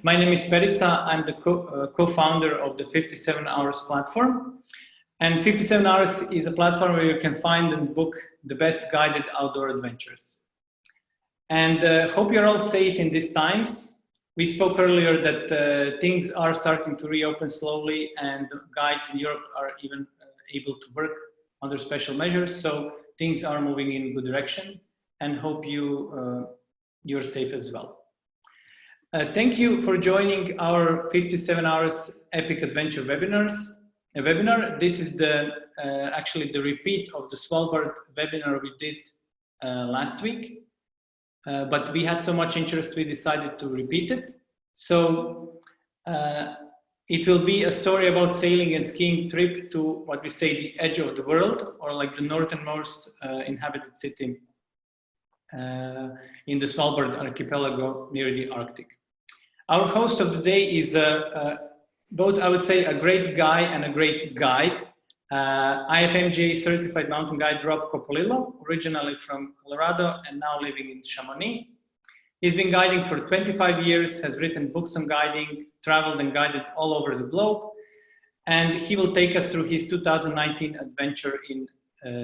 My name is Perica. I'm the co-founder of the 57 Hours platform. And 57 Hours is a platform where you can find and book the best guided outdoor adventures. And hope you're all safe in these times. We spoke earlier that things are starting to reopen slowly, and guides in Europe are even able to work under special measures. So things are moving in a good direction, and hope you're safe as well. Thank you for joining our 57 Hours Epic Adventure webinar. This is actually the repeat of the Svalbard webinar we did last week. But we had so much interest, we decided to repeat it. So it will be a story about sailing and skiing trip to what we say the edge of the world, or like the northernmost inhabited city in the Svalbard archipelago near the Arctic. Our host of the day is both, I would say, a great guy and a great guide. IFMJ certified mountain guide Rob Coppolillo, originally from Colorado and now living in Chamonix. He's been guiding for 25 years, has written books on guiding, traveled and guided all over the globe, and he will take us through his 2019 adventure in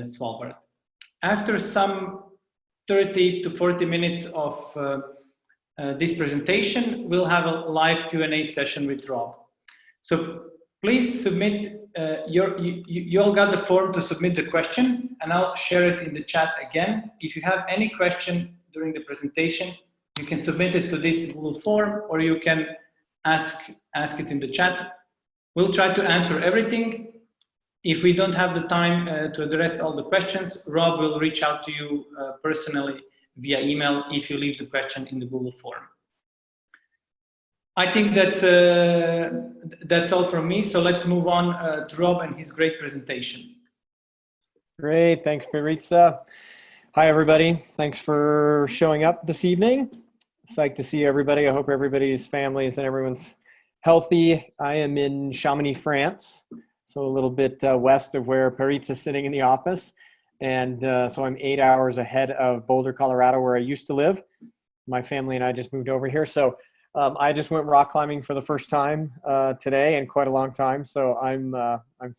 Svalbard. After some 30 to 40 minutes of this presentation, we'll have a live Q&A session with Rob. So please submit, you all got the form to submit the question, and I'll share it in the chat again. If you have any question during the presentation, you can submit it to this Google form, or you can ask it in the chat. We'll try to answer everything. If we don't have the time to address all the questions, Rob will reach out to you personally via email if you leave the question in the Google form. I think that's all from me. So let's move on to Rob and his great presentation. Great, thanks, Perica. Hi, everybody. Thanks for showing up this evening. Psyched to see everybody. I hope everybody's families and everyone's healthy. I am in Chamonix, France, so a little bit west of where Perica is sitting in the office. And so I'm 8 hours ahead of Boulder, Colorado, where I used to live. My family and I just moved over here. So I just went rock climbing for the first time today in quite a long time. So I'm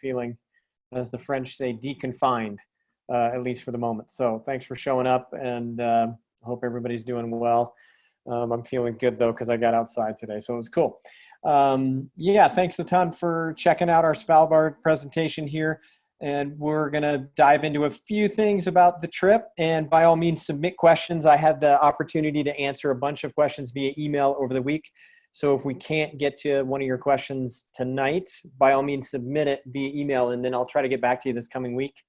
feeling, as the French say, deconfined, at least for the moment. So thanks for showing up, and I hope everybody's doing well. I'm feeling good though, because I got outside today, so it was cool. Yeah, thanks a ton for checking out our Svalbard presentation here. And we're gonna dive into a few things about the trip, and by all means submit questions. I had the opportunity to answer a bunch of questions via email over the week. So if we can't get to one of your questions tonight, by all means submit it via email, and then I'll try to get back to you this coming week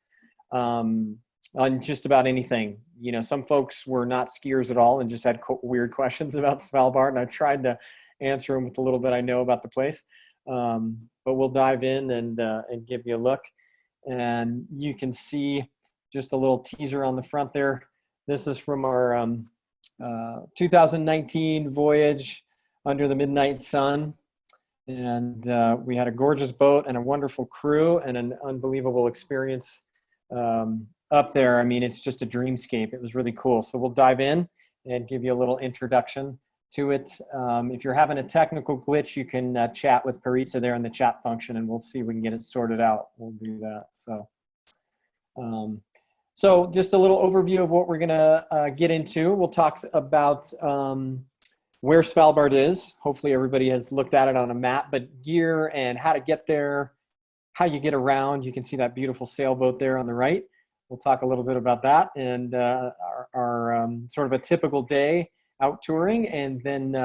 on just about anything. You know, some folks were not skiers at all and just had weird questions about Svalbard, and I tried to answer them with a little bit I know about the place. But we'll dive in and give you a look. And you can see just a little teaser on the front there. This is from our 2019 voyage under the midnight sun. And we had a gorgeous boat and a wonderful crew and an unbelievable experience up there. I mean, it's just a dreamscape. It was really cool. So we'll dive in and give you a little introduction to it. If you're having a technical glitch, you can chat with Perica there in the chat function, and we'll see if we can get it sorted out. We'll do that. So just a little overview of what we're gonna get into. We'll talk about where Svalbard is. Hopefully everybody has looked at it on a map, but gear and how to get there, how you get around. You can see that beautiful sailboat there on the right. We'll talk a little bit about that, and our sort of a typical day out touring, and then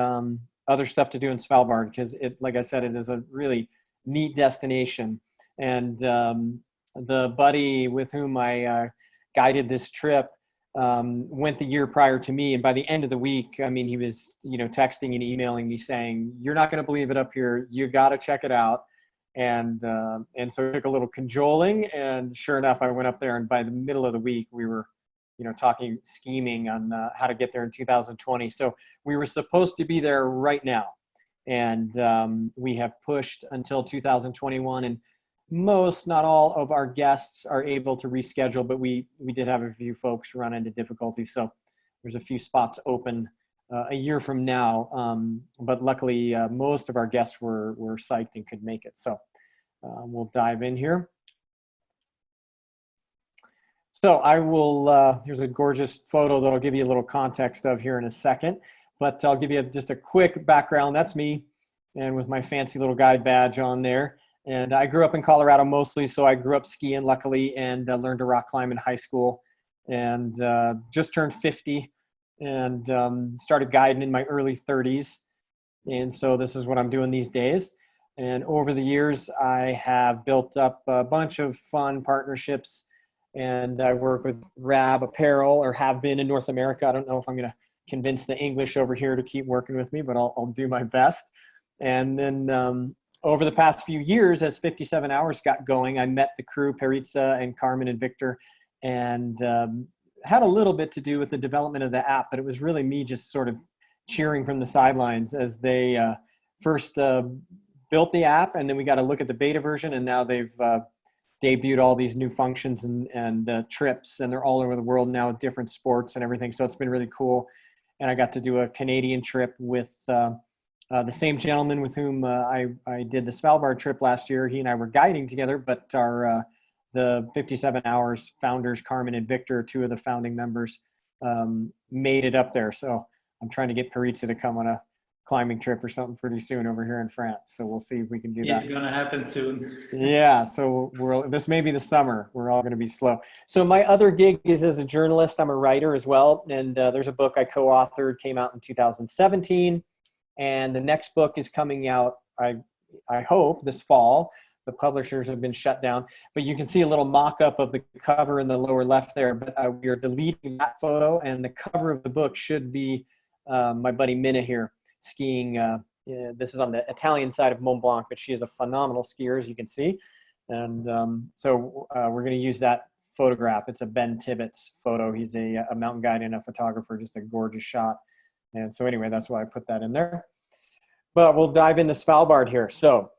other stuff to do in Svalbard, because it, like I said, it is a really neat destination. And the buddy with whom I guided this trip went the year prior to me, and by the end of the week, I mean, he was, you know, texting and emailing me saying, "You're not going to believe it up here. You got to check it out." And so it took a little cajoling, and sure enough, I went up there, and by the middle of the week, we were, you know, scheming on how to get there in 2020. So we were supposed to be there right now, and we have pushed until 2021. And most, not all of our guests are able to reschedule, but we did have a few folks run into difficulties. So there's a few spots open a year from now. But luckily, most of our guests were psyched and could make it. So we'll dive in here. So I will, here's a gorgeous photo that I'll give you a little context of here in a second, but I'll give you just a quick background. That's me, and with my fancy little guide badge on there. And I grew up in Colorado mostly, so I grew up skiing luckily, and learned to rock climb in high school, and just turned 50 and started guiding in my early 30s. And so this is what I'm doing these days. And over the years, I have built up a bunch of fun partnerships, and I work with Rab Apparel, or have been in North America. I don't know if I'm going to convince the English over here to keep working with me, but I'll do my best. And then over the past few years, as 57 Hours got going, I met the crew, Peritza and Carmen and Victor, and had a little bit to do with the development of the app, but it was really me just sort of cheering from the sidelines as they first built the app, and then we got to look at the beta version, and now they've debuted all these new functions and trips, and they're all over the world now with different sports and everything. So it's been really cool. And I got to do a Canadian trip with the same gentleman with whom I did the Svalbard trip last year. He and I were guiding together, but the 57 Hours founders, Carmen and Victor, two of the founding members, made it up there. So I'm trying to get Peritza to come on a climbing trip or something pretty soon over here in France. So we'll see if we can do that. It's going to happen soon. Yeah. So this may be the summer. We're all going to be slow. So my other gig is as a journalist. I'm a writer as well. And there's a book I co-authored, came out in 2017. And the next book is coming out, I hope, this fall. The publishers have been shut down, but you can see a little mock-up of the cover in the lower left there, but we are deleting that photo, and the cover of the book should be my buddy Minna here skiing. This is on the Italian side of Mont Blanc, but she is a phenomenal skier, as you can see. And so we're going to use that photograph. It's a Ben Tibbetts photo. He's a mountain guide and a photographer, just a gorgeous shot. And so anyway, that's why I put that in there. But we'll dive into Svalbard here. So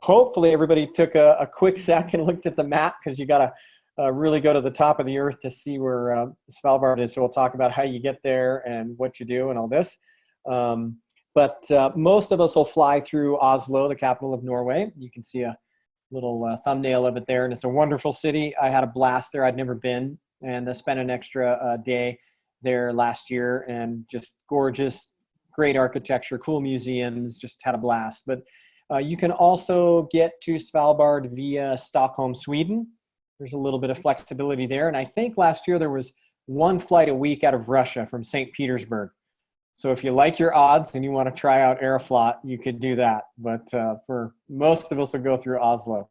hopefully everybody took a quick sec and looked at the map, because you got to really go to the top of the earth to see where Svalbard is. So we'll talk about how you get there and what you do and all this. But most of us will fly through Oslo, the capital of Norway. You can see a little thumbnail of it there, and it's a wonderful city. I had a blast there. I'd never been, and I spent an extra day there last year, and just gorgeous, great architecture, cool museums, just had a blast. But you can also get to Svalbard via Stockholm, Sweden. There's a little bit of flexibility there. And I think last year there was one flight a week out of Russia from St. Petersburg. So if you like your odds and you want to try out Aeroflot, you could do that. But for most of us, will go through Oslo.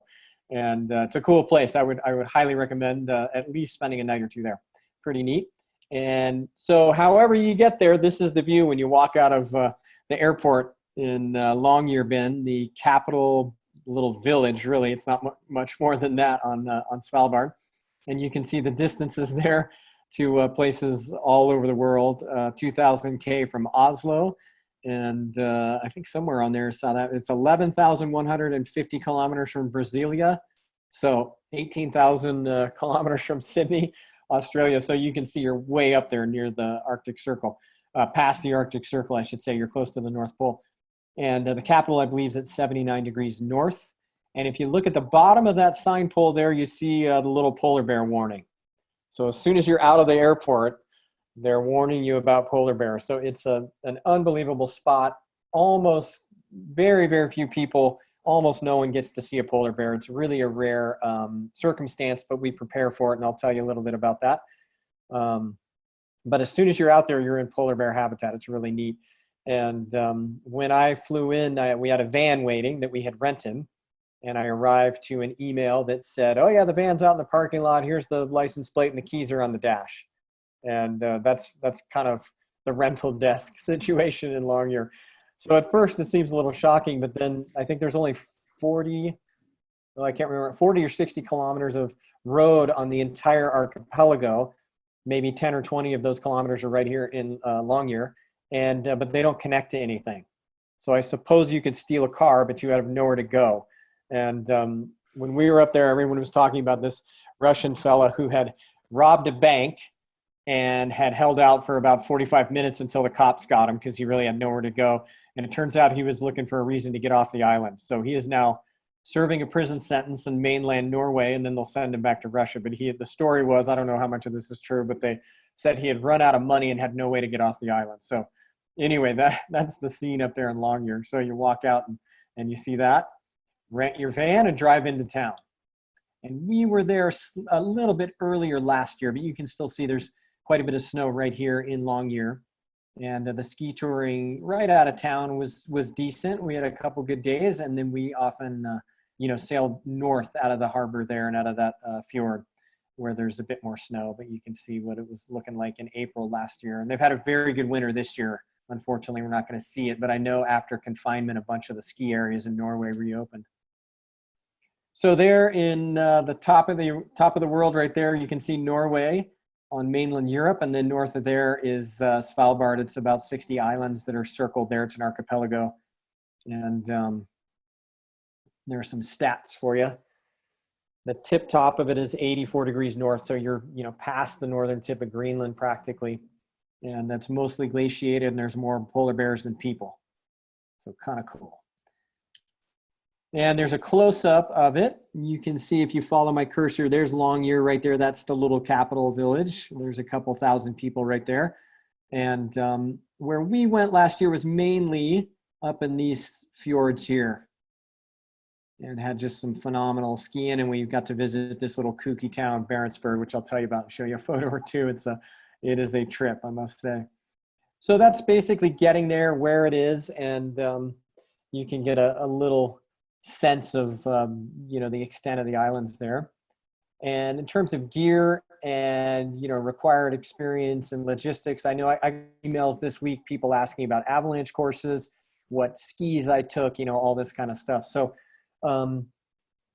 And it's a cool place. I would highly recommend at least spending a night or two there. Pretty neat. And so however you get there, this is the view when you walk out of the airport in Longyearbyen, the capital little village. Really, it's not much more than that on Svalbard. And you can see the distances there to places all over the world. 2,000 K from Oslo, and I think somewhere on there saw that it's 11,150 kilometers from Brasilia, so 18,000 kilometers from Sydney, Australia. So you can see you're way up there near the Arctic Circle, past the Arctic Circle, I should say. You're close to the North Pole. And the capital, I believe, is at 79 degrees north. And if you look at the bottom of that sign pole there, you see the little polar bear warning. So as soon as you're out of the airport, they're warning you about polar bears. So it's an unbelievable spot. Almost very, very few people, almost no one gets to see a polar bear. It's really a rare circumstance, but we prepare for it, and I'll tell you a little bit about that. But as soon as you're out there, you're in polar bear habitat. It's really neat. And when I flew in, we had a van waiting that we had rented. And I arrived to an email that said, oh yeah, the van's out in the parking lot. Here's the license plate and the keys are on the dash. And that's kind of the rental desk situation in Longyear. So at first it seems a little shocking, but then I think there's only 40 or 60 kilometers of road on the entire archipelago. Maybe 10 or 20 of those kilometers are right here in Longyear, and but they don't connect to anything. So I suppose you could steal a car, but you have nowhere to go. And when we were up there, everyone was talking about this Russian fella who had robbed a bank and had held out for about 45 minutes until the cops got him because he really had nowhere to go. And it turns out he was looking for a reason to get off the island. So he is now serving a prison sentence in mainland Norway, and then they'll send him back to Russia. But the story was, I don't know how much of this is true, but they said he had run out of money and had no way to get off the island. So anyway, that's the scene up there in Longyear. So you walk out and you see that, rent your van and drive into town. And we were there a little bit earlier last year, but you can still see there's quite a bit of snow right here in Longyear. And the ski touring right out of town was decent. We had a couple good days, and then we often, sailed north out of the harbor there and out of that fjord where there's a bit more snow. But you can see what it was looking like in April last year. And they've had a very good winter this year. Unfortunately, we're not going to see it, but I know after confinement, a bunch of the ski areas in Norway reopened. So there in the top of the world right there, you can see Norway on mainland Europe, and then north of there is Svalbard. It's about 60 islands that are circled there. It's an archipelago, and there are some stats for you. The tip top of it is 84 degrees north, so you're past the northern tip of Greenland practically, and that's mostly glaciated, and there's more polar bears than people, so kind of cool. And there's a close-up of it. You can see if you follow my cursor, there's Longyear right there. That's the little capital village. There's a couple thousand people right there. And where we went last year was mainly up in these fjords here, and had just some phenomenal skiing. And we got to visit this little kooky town, Barentsburg, which I'll tell you about and show you a photo or two. It is a trip, I must say. So that's basically getting there, where it is, and you can get a little sense of the extent of the islands there. And in terms of gear and required experience and logistics, I know I got emails this week, people asking about avalanche courses, what skis I took, all this kind of stuff. So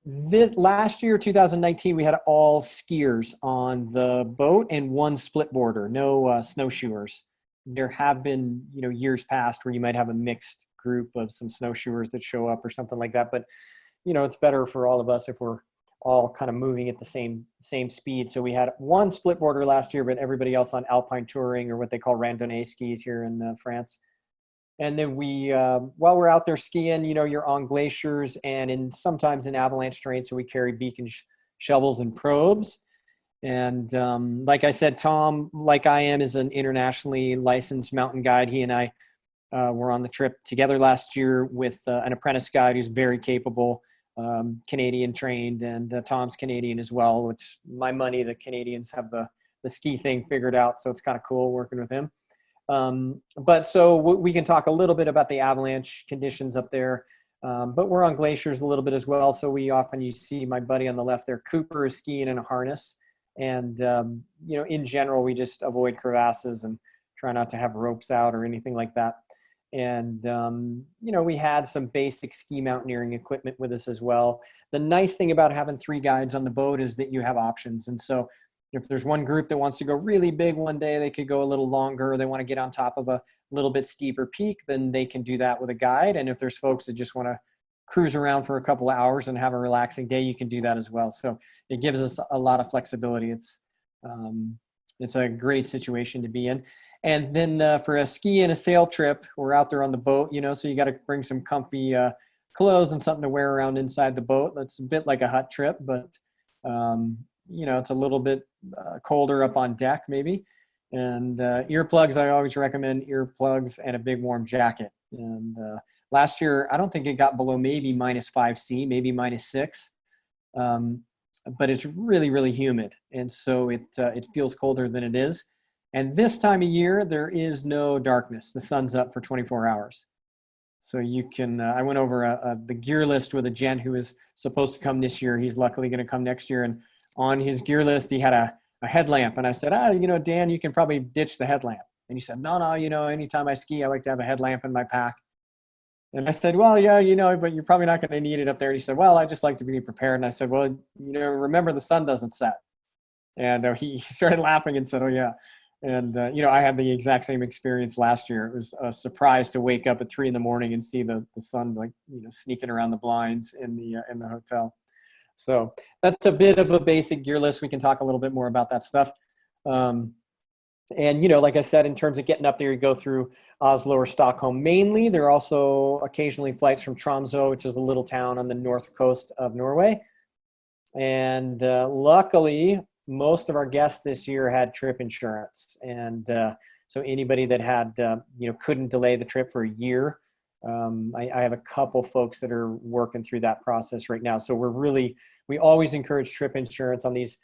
last year, 2019, we had all skiers on the boat and one split boarder, no snowshoers. There have been years past where you might have a mixed group of some snowshoers that show up or something like that, but it's better for all of us if we're all kind of moving at the same speed. So we had one split boarder last year, but everybody else on alpine touring, or what they call randonnée skis here in France. And then we while we're out there skiing, you're on glaciers and sometimes in avalanche terrain, so we carry beacon shovels and probes. And like I said, Tom, like I am, is an internationally licensed mountain guide. He and I were on the trip together last year with an apprentice guide who's very capable, Canadian trained, and Tom's Canadian as well, which my money, the Canadians have the ski thing figured out. So it's kind of cool working with him. But so we can talk a little bit about the avalanche conditions up there. But we're on glaciers a little bit as well. So you see my buddy on the left there, Cooper, is skiing in a harness. And, in general, we just avoid crevasses and try not to have ropes out or anything like that. And, we had some basic ski mountaineering equipment with us as well. The nice thing about having 3 guides on the boat is that you have options. And so if there's one group that wants to go really big one day, they could go a little longer, or they want to get on top of a little bit steeper peak, then they can do that with a guide. And if there's folks that just want to cruise around for a couple of hours and have a relaxing day, you can do that as well. So it gives us a lot of flexibility. It's a great situation to be in. And then for a ski and a sail trip, we're out there on the boat, so you got to bring some comfy clothes and something to wear around inside the boat. That's a bit like a hut trip, but it's a little bit colder up on deck maybe. And earplugs, I always recommend earplugs and a big warm jacket. And last year, I don't think it got below maybe -5°C, maybe -6. But it's really, really humid. And so it feels colder than it is. And this time of year, there is no darkness. The sun's up for 24 hours. So you can, I went over the gear list with a gent who is supposed to come this year. He's luckily going to come next year. And on his gear list, he had a headlamp. And I said, Dan, you can probably ditch the headlamp. And he said, no, anytime I ski, I like to have a headlamp in my pack. And I said, well, yeah, but you're probably not going to need it up there. And he said, well, I just like to be prepared. And I said, well, remember the sun doesn't set. And he started laughing and said, oh, yeah. And, I had the exact same experience last year. It was a surprise to wake up at 3 a.m. and see the sun, sneaking around the blinds in the hotel. So that's a bit of a basic gear list. We can talk a little bit more about that stuff. And, you know, like I said, in terms of getting up there, you go through Oslo or Stockholm mainly. There are also occasionally flights from Tromsø, which is a little town on the north coast of Norway. And luckily, most of our guests this year had trip insurance. And so anybody that had, you know, couldn't delay the trip for a year, I have a couple folks that are working through that process right now. So we always encourage trip insurance on these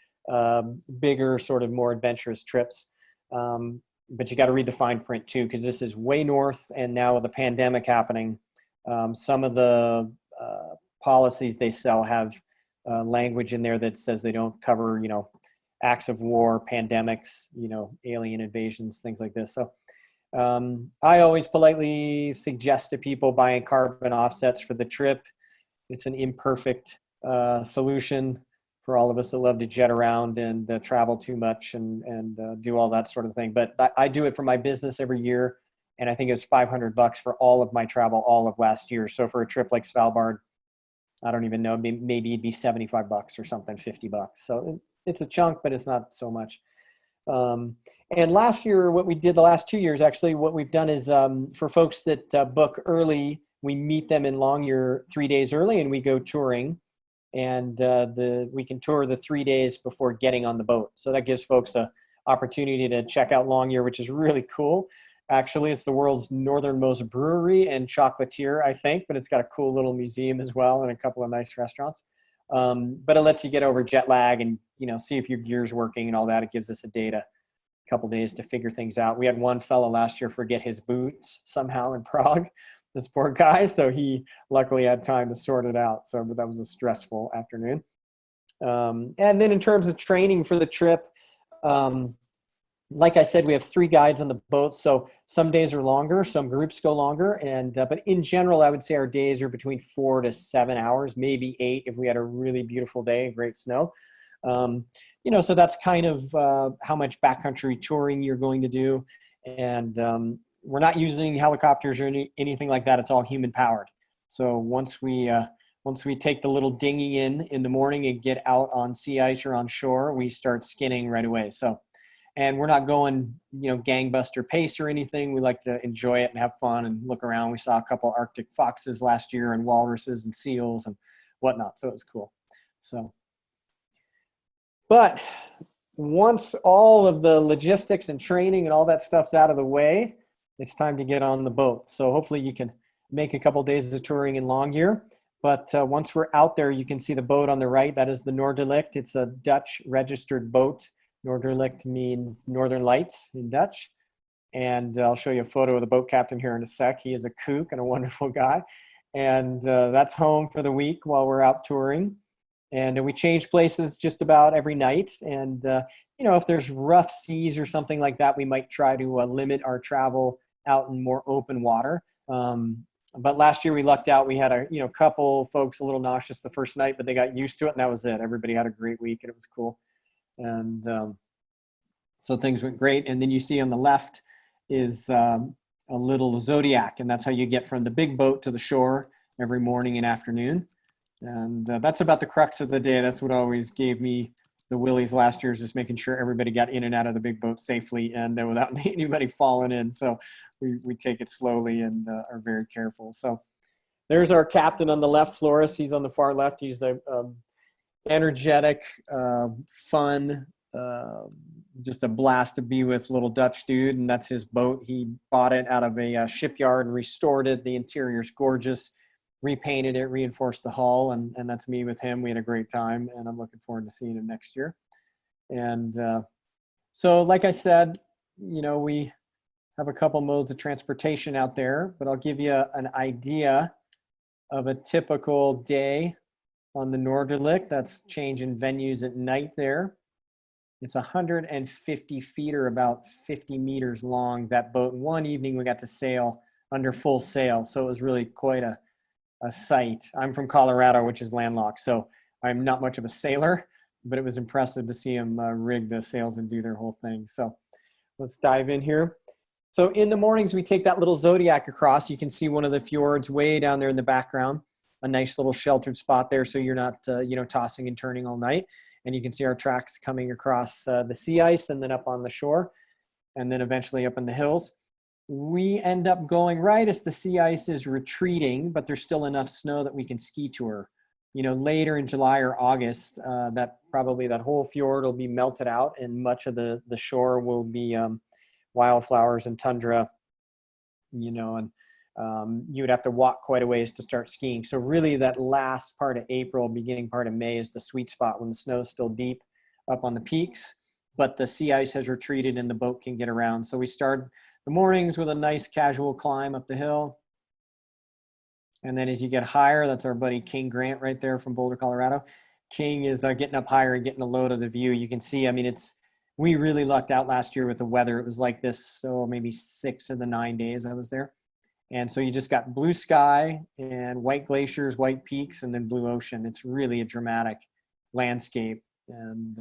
bigger, sort of more adventurous trips. But you got to read the fine print too, because this is way north. And now with the pandemic happening, some of the policies they sell have language in there that says they don't cover, you know, acts of war, pandemics, you know, alien invasions, things like this. So I always politely suggest to people buying carbon offsets for the trip. It's an imperfect solution for all of us that love to jet around and travel too much and do all that sort of thing. But I do it for my business every year. And I think it was $500 for all of my travel all of last year. So for a trip like Svalbard, I don't even know, maybe it'd be $75 or something, $50. So it's a chunk, but it's not so much. And last year, what we did the last 2 years, actually, what we've done is for folks that book early, we meet them in Longyear 3 days early and we go touring. And we can tour the 3 days before getting on the boat. So that gives folks an opportunity to check out Longyear, which is really cool. Actually, it's the world's northernmost brewery and chocolatier, I think, but it's got a cool little museum as well and a couple of nice restaurants. But it lets you get over jet lag and, you know, see if your gear's working and all that. It gives us a couple days to figure things out. We had one fellow last year forget his boots somehow in Prague. This poor guy, so he luckily had time to sort it out. So, but that was a stressful afternoon. And then in terms of training for the trip, like I said, we have 3 guides on the boat. So some days are longer, some groups go longer. And but in general, I would say our days are between 4 to 7 hours, maybe 8 if we had a really beautiful day, great snow. You know, so that's kind of how much backcountry touring you're going to do. And we're not using helicopters or anything like that. It's all human powered. So once we take the little dinghy in the morning and get out on sea ice or on shore, we start skinning right away. So, and we're not going, you know, gangbuster pace or anything. We like to enjoy it and have fun and look around. We saw a couple Arctic foxes last year and walruses and seals and whatnot. So it was cool. So, but once all of the logistics and training and all that stuff's out of the way, it's time to get on the boat. So hopefully you can make a couple days of touring in Longyear. But once we're out there, you can see the boat on the right. That is the Noorderlicht. It's a Dutch registered boat. Noorderlicht means Northern Lights in Dutch. And I'll show you a photo of the boat captain here in a sec. He is a kook and a wonderful guy. And that's home for the week while we're out touring. And we change places just about every night. And, you know, if there's rough seas or something like that, we might try to limit our travel out in more open water. But last year we lucked out. We had a couple folks a little nauseous the first night, but they got used to it and that was it. Everybody had a great week and it was cool. And so things went great. And then you see on the left is a little Zodiac, and that's how you get from the big boat to the shore every morning and afternoon. And that's about the crux of the day. That's what always gave me the willies last year, is just making sure everybody got in and out of the big boat safely and without anybody falling in. So we take it slowly and are very careful. So there's our captain on the left, Floris. He's on the far left. He's the energetic, fun, just a blast to be with, little Dutch dude. And that's his boat. He bought it out of a shipyard and restored it. The interior's gorgeous. Repainted it, reinforced the hull, and that's me with him. We had a great time, and I'm looking forward to seeing him next year. And so, like I said, you know, we have a couple modes of transportation out there, but I'll give you an idea of a typical day on the Noorderlicht. That's changing venues at night there. It's 150 feet or about 50 meters long, that boat. One evening we got to sail under full sail, so it was really quite a sight. I'm from Colorado, which is landlocked, so I'm not much of a sailor, but it was impressive to see them rig the sails and do their whole thing. So let's dive in here. So in the mornings, we take that little Zodiac across. You can see one of the fjords way down there in the background, a nice little sheltered spot there, so you're not tossing and turning all night. And you can see our tracks coming across the sea ice and then up on the shore. and then eventually up in the hills. We end up going right as the sea ice is retreating, but there's still enough snow that we can ski tour. You know, later in July or August, that whole fjord will be melted out, and much of the shore will be wildflowers and tundra, you know, and you would have to walk quite a ways to start skiing. So really that last part of April, beginning part of May is the sweet spot when the snow is still deep up on the peaks, but the sea ice has retreated and the boat can get around. So we start the mornings with a nice casual climb up the hill. And then as you get higher, that's our buddy King Grant right there from Boulder, Colorado. King is getting up higher and getting a load of the view. You can see, I mean, we really lucked out last year with the weather. It was like this, so maybe 6 of the 9 days I was there. And so you just got blue sky and white glaciers, white peaks, and then blue ocean. It's really a dramatic landscape. And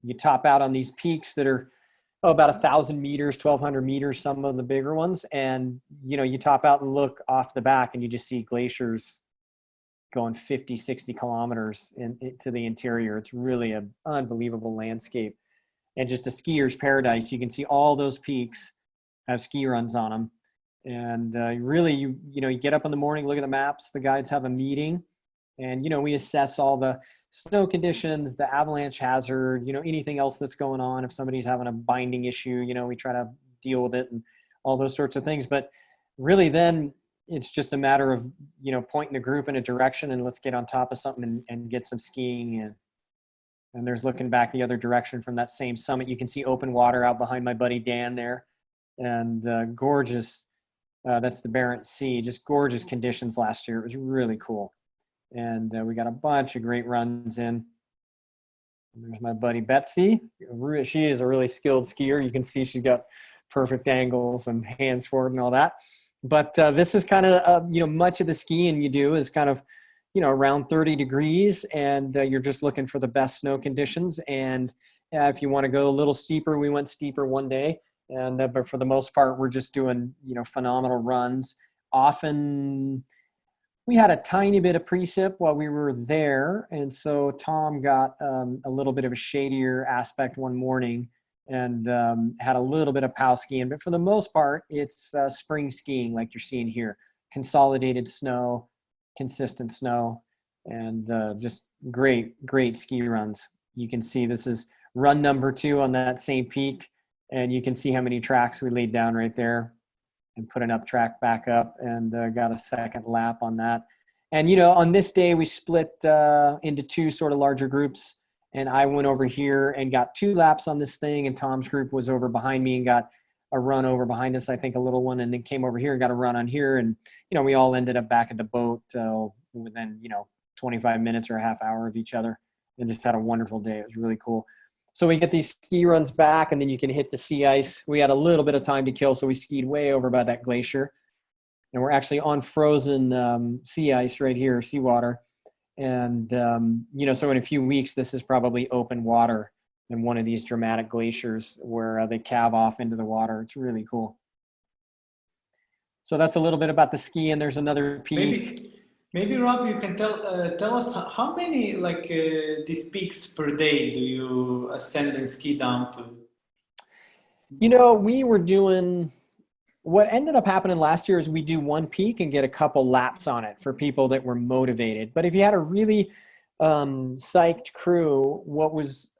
you top out on these peaks that are about 1,000 meters, 1,200 meters, some of the bigger ones. And, you know, you top out and look off the back and you just see glaciers going 50, 60 kilometers into the interior. It's really an unbelievable landscape and just a skier's paradise. You can see all those peaks have ski runs on them. And really, you get up in the morning, look at the maps, the guides have a meeting, and, you know, we assess all the snow conditions, the avalanche hazard, you know, anything else that's going on. If somebody's having a binding issue, you know, we try to deal with it and all those sorts of things. But really then it's just a matter of, you know, pointing the group in a direction and let's get on top of something and get some skiing in. And there's looking back the other direction from that same summit. You can see open water out behind my buddy Dan there, and gorgeous. That's the Barents Sea, just gorgeous conditions last year. It was really cool. And we got a bunch of great runs in. And there's my buddy Betsy. She is a really skilled skier. You can see she's got perfect angles and hands forward and all that. But this is kind of, you know, much of the skiing you do is kind of, you know, around 30 degrees, and you're just looking for the best snow conditions. And if you want to go a little steeper, we went steeper one day. And but for the most part, we're just doing, you know, phenomenal runs. Often we had a tiny bit of precip while we were there, and so Tom got a little bit of a shadier aspect one morning and had a little bit of pow skiing. But for the most part, it's spring skiing like you're seeing here. Consolidated snow, consistent snow, and just great ski runs. You can see this is run number 2 on that same peak. And you can see how many tracks we laid down right there and put an up track back up, and got a second lap on that. And, you know, on this day we split into 2 sort of larger groups, and I went over here and got 2 laps on this thing, and Tom's group was over behind me and got a run over behind us, I think a little one, and then came over here and got a run on here. And, you know, we all ended up back at the boat within, you know, 25 minutes or a half hour of each other, and just had a wonderful day. It was really cool. So we get these ski runs back, and then you can hit the sea ice. We had a little bit of time to kill, so we skied way over by that glacier. And we're actually on frozen sea ice right here, seawater. And, you know, so in a few weeks, this is probably open water in one of these dramatic glaciers where they calve off into the water. It's really cool. So that's a little bit about the ski, and there's another peak. Maybe Rob, you can tell us how many these peaks per day do you ascend and ski down to? You know, we were doing, what ended up happening last year is we do one peak and get a couple laps on it for people that were motivated. But if you had a really psyched crew, what was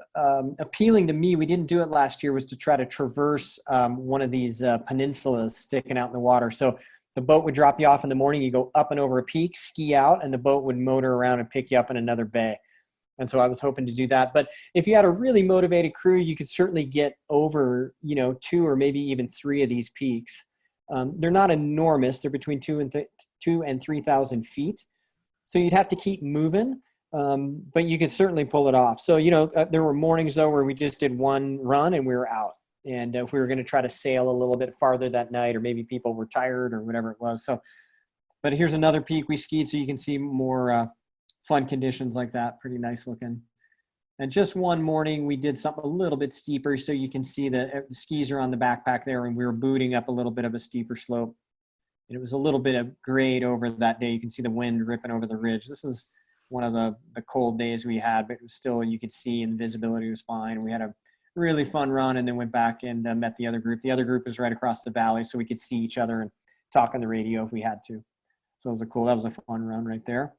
appealing to me, we didn't do it last year, was to try to traverse one of these peninsulas sticking out in the water. So the boat would drop you off in the morning, you go up and over a peak, ski out, and the boat would motor around and pick you up in another bay. And so I was hoping to do that. But if you had a really motivated crew, you could certainly get over, you know, 2 or maybe even 3 of these peaks. They're not enormous. They're between 2 and 3,000 feet. So you'd have to keep moving, but you could certainly pull it off. So, you know, there were mornings though where we just did one run and we were out. And if we were going to try to sail a little bit farther that night, or maybe people were tired or whatever it was. So, but here's another peak we skied, so you can see more fun conditions like that. Pretty nice looking. And just one morning we did something a little bit steeper, so you can see the skis are on the backpack there, and we were booting up a little bit of a steeper slope. And it was a little bit of grade over that day. You can see the wind ripping over the ridge. This is one of the cold days we had, but it was still, you could see, and visibility was fine. We had a really fun run, and then went back and met the other group. The other group is right across the valley, so we could see each other and talk on the radio if we had to. So that was a fun run right there.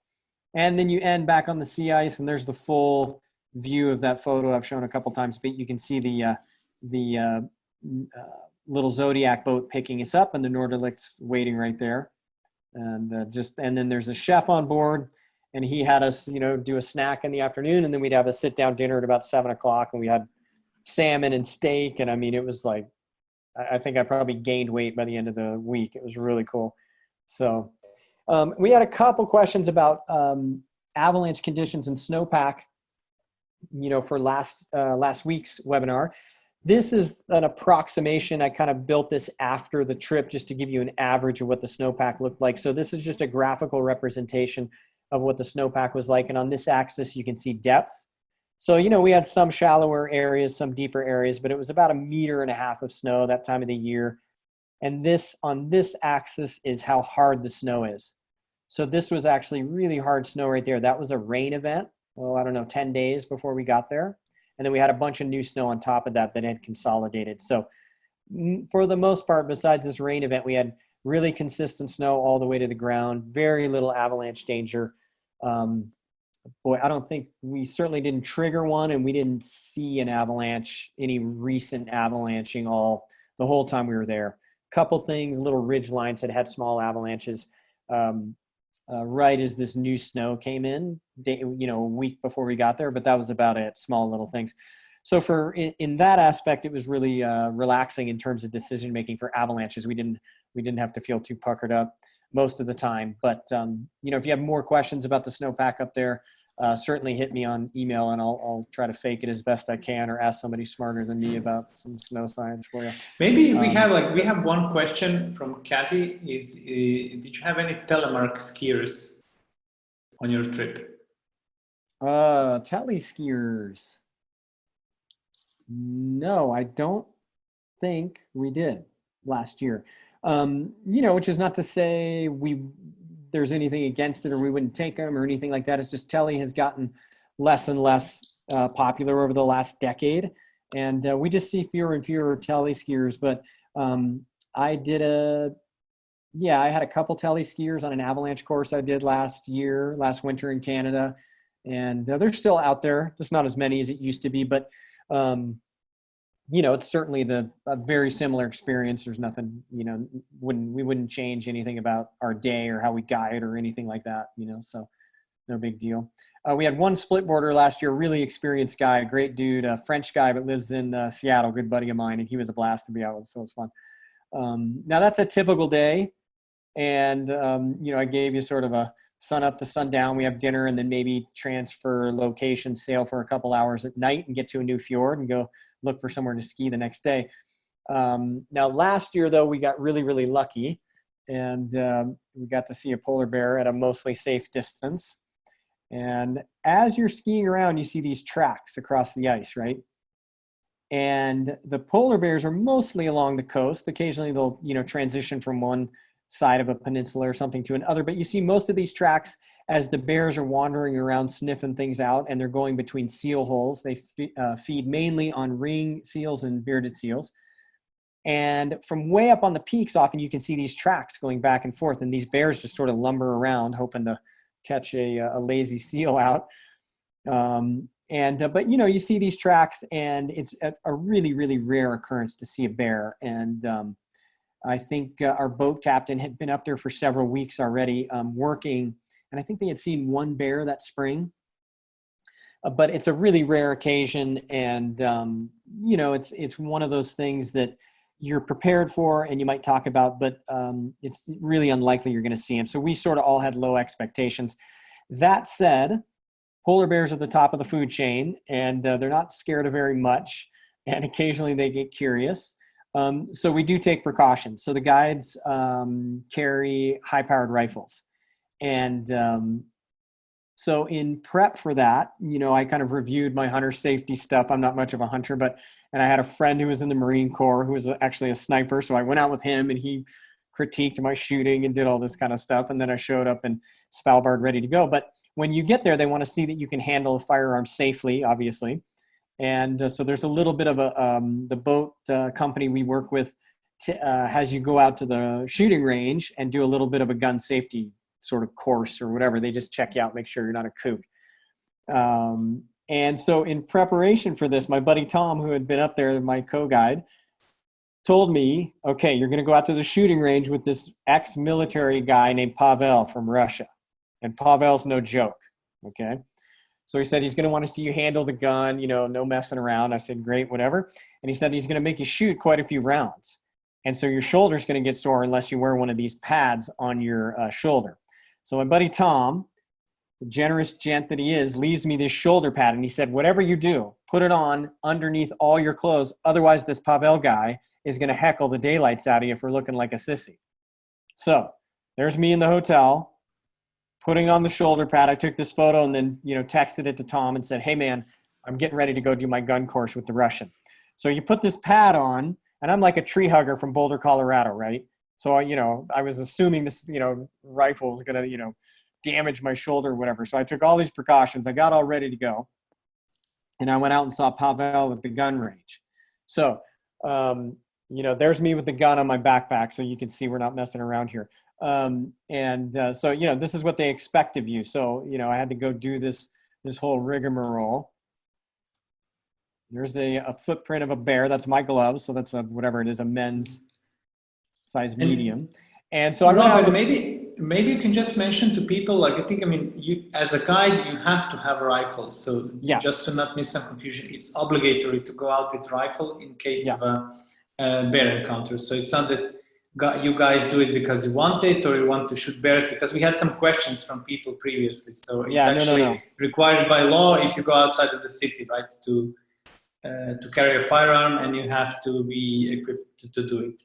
And then you end back on the sea ice, and there's the full view of that photo I've shown a couple times, but you can see the little Zodiac boat picking us up, and the Norderlicht's waiting right there. And then there's a chef on board, and he had us, do a snack in the afternoon, and then we'd have a sit down dinner at about 7:00, and we had salmon and steak. And I mean, it was like, I think I probably gained weight by the end of the week. It was really cool. So we had a couple questions about avalanche conditions and snowpack, for last week's webinar. This is an approximation. I kind of built this after the trip just to give you an average of what the snowpack looked like. So this is just a graphical representation of what the snowpack was like. And on this axis, you can see depth. So, we had some shallower areas, some deeper areas, but it was about 1.5 meters of snow that time of the year. And on this axis is how hard the snow is. So this was actually really hard snow right there. That was a rain event. Well, I don't know, 10 days before we got there. And then we had a bunch of new snow on top of that had consolidated. So for the most part, besides this rain event, we had really consistent snow all the way to the ground, very little avalanche danger. We certainly didn't trigger one, and we didn't see any recent avalanching the whole time we were there. Couple things, little ridge lines that had small avalanches right as this new snow came in, a week before we got there, but that was about it, small little things. So in that aspect, it was really relaxing in terms of decision making for avalanches. We didn't have to feel too puckered up most of the time. But if you have more questions about the snowpack up there, certainly hit me on email, and I'll try to fake it as best I can, or ask somebody smarter than me about some snow science for you. Maybe we have one question from Kathy. Did you have any telemark skiers on your trip? Tele skiers. No, I don't think we did last year. Which is not to say there's anything against it or we wouldn't take them or anything like that. It's just tele has gotten less and less popular over the last decade, and we just see fewer and fewer tele skiers. But I had a couple tele skiers on an avalanche course I did last winter in Canada, and they're still out there, just not as many as it used to be. But it's certainly a very similar experience. There's nothing, we wouldn't change anything about our day or how we guide or anything like that, so no big deal. We had one split boarder last year, really experienced guy, a great dude, a French guy, but lives in Seattle, good buddy of mine, and he was a blast to be out with, so it was fun. Now that's a typical day. And, I gave you sort of a sun up to sundown. We have dinner and then maybe transfer location, sail for a couple hours at night and get to a new fjord and go look for somewhere to ski the next day. Now last year though, we got really, really lucky, and we got to see a polar bear at a mostly safe distance. And as you're skiing around, you see these tracks across the ice, right? And the polar bears are mostly along the coast. Occasionally they'll, transition from one side of a peninsula or something to another, but you see most of these tracks as the bears are wandering around sniffing things out, and they're going between seal holes. They feed mainly on ring seals and bearded seals. And from way up on the peaks, often you can see these tracks going back and forth, and these bears just sort of lumber around hoping to catch a lazy seal out. But you see these tracks, and it's a really, really rare occurrence to see a bear. And I think our boat captain had been up there for several weeks already working, and I think they had seen one bear that spring. But it's a really rare occasion, and it's one of those things that you're prepared for and you might talk about, but it's really unlikely you're going to see them. So we sort of all had low expectations. That said, polar bears are at the top of the food chain, and they're not scared of very much, and occasionally they get curious. So we do take precautions. So the guides carry high-powered rifles. And so in prep for that, I kind of reviewed my hunter safety stuff. I'm not much of a hunter, and I had a friend who was in the Marine Corps who was actually a sniper. So I went out with him, and he critiqued my shooting and did all this kind of stuff. And then I showed up in Svalbard ready to go. But when you get there, they want to see that you can handle a firearm safely, obviously. And so there's a little bit of the boat company we work with has you go out to the shooting range and do a little bit of a gun safety sort of course or whatever. They just check you out, make sure you're not a kook. And so in preparation for this, my buddy Tom, who had been up there, my co-guide, told me, okay, you're going to go out to the shooting range with this ex-military guy named Pavel from Russia. And Pavel's no joke, okay? So he said he's going to want to see you handle the gun, no messing around. I said, great, whatever. And he said he's going to make you shoot quite a few rounds. And so your shoulder's going to get sore unless you wear one of these pads on your shoulder. So my buddy Tom, the generous gent that he is, leaves me this shoulder pad. And he said, whatever you do, put it on underneath all your clothes. Otherwise, this Pavel guy is going to heckle the daylights out of you for looking like a sissy. So there's me in the hotel, putting on the shoulder pad. I took this photo and then, texted it to Tom and said, hey man, I'm getting ready to go do my gun course with the Russian. So you put this pad on, and I'm like a tree hugger from Boulder, Colorado, right? So, I was assuming this, rifle was going to, damage my shoulder or whatever. So I took all these precautions. I got all ready to go. And I went out and saw Pavel at the gun range. So, there's me with the gun on my backpack. So you can see we're not messing around here. So, this is what they expect of you. So, I had to go do this whole rigmarole. There's a footprint of a bear. That's my glove. So that's whatever it is, a men's size medium. And so I went out. Maybe you can just mention to people, you as a guide, you have to have a rifle. So yeah, just to not miss some confusion, it's obligatory to go out with rifle in case of a bear encounter. So it's not that you guys do it because you want it or you want to shoot bears, because we had some questions from people previously. So it's actually required by law if you go outside of the city, right, to carry a firearm, and you have to be equipped to do it.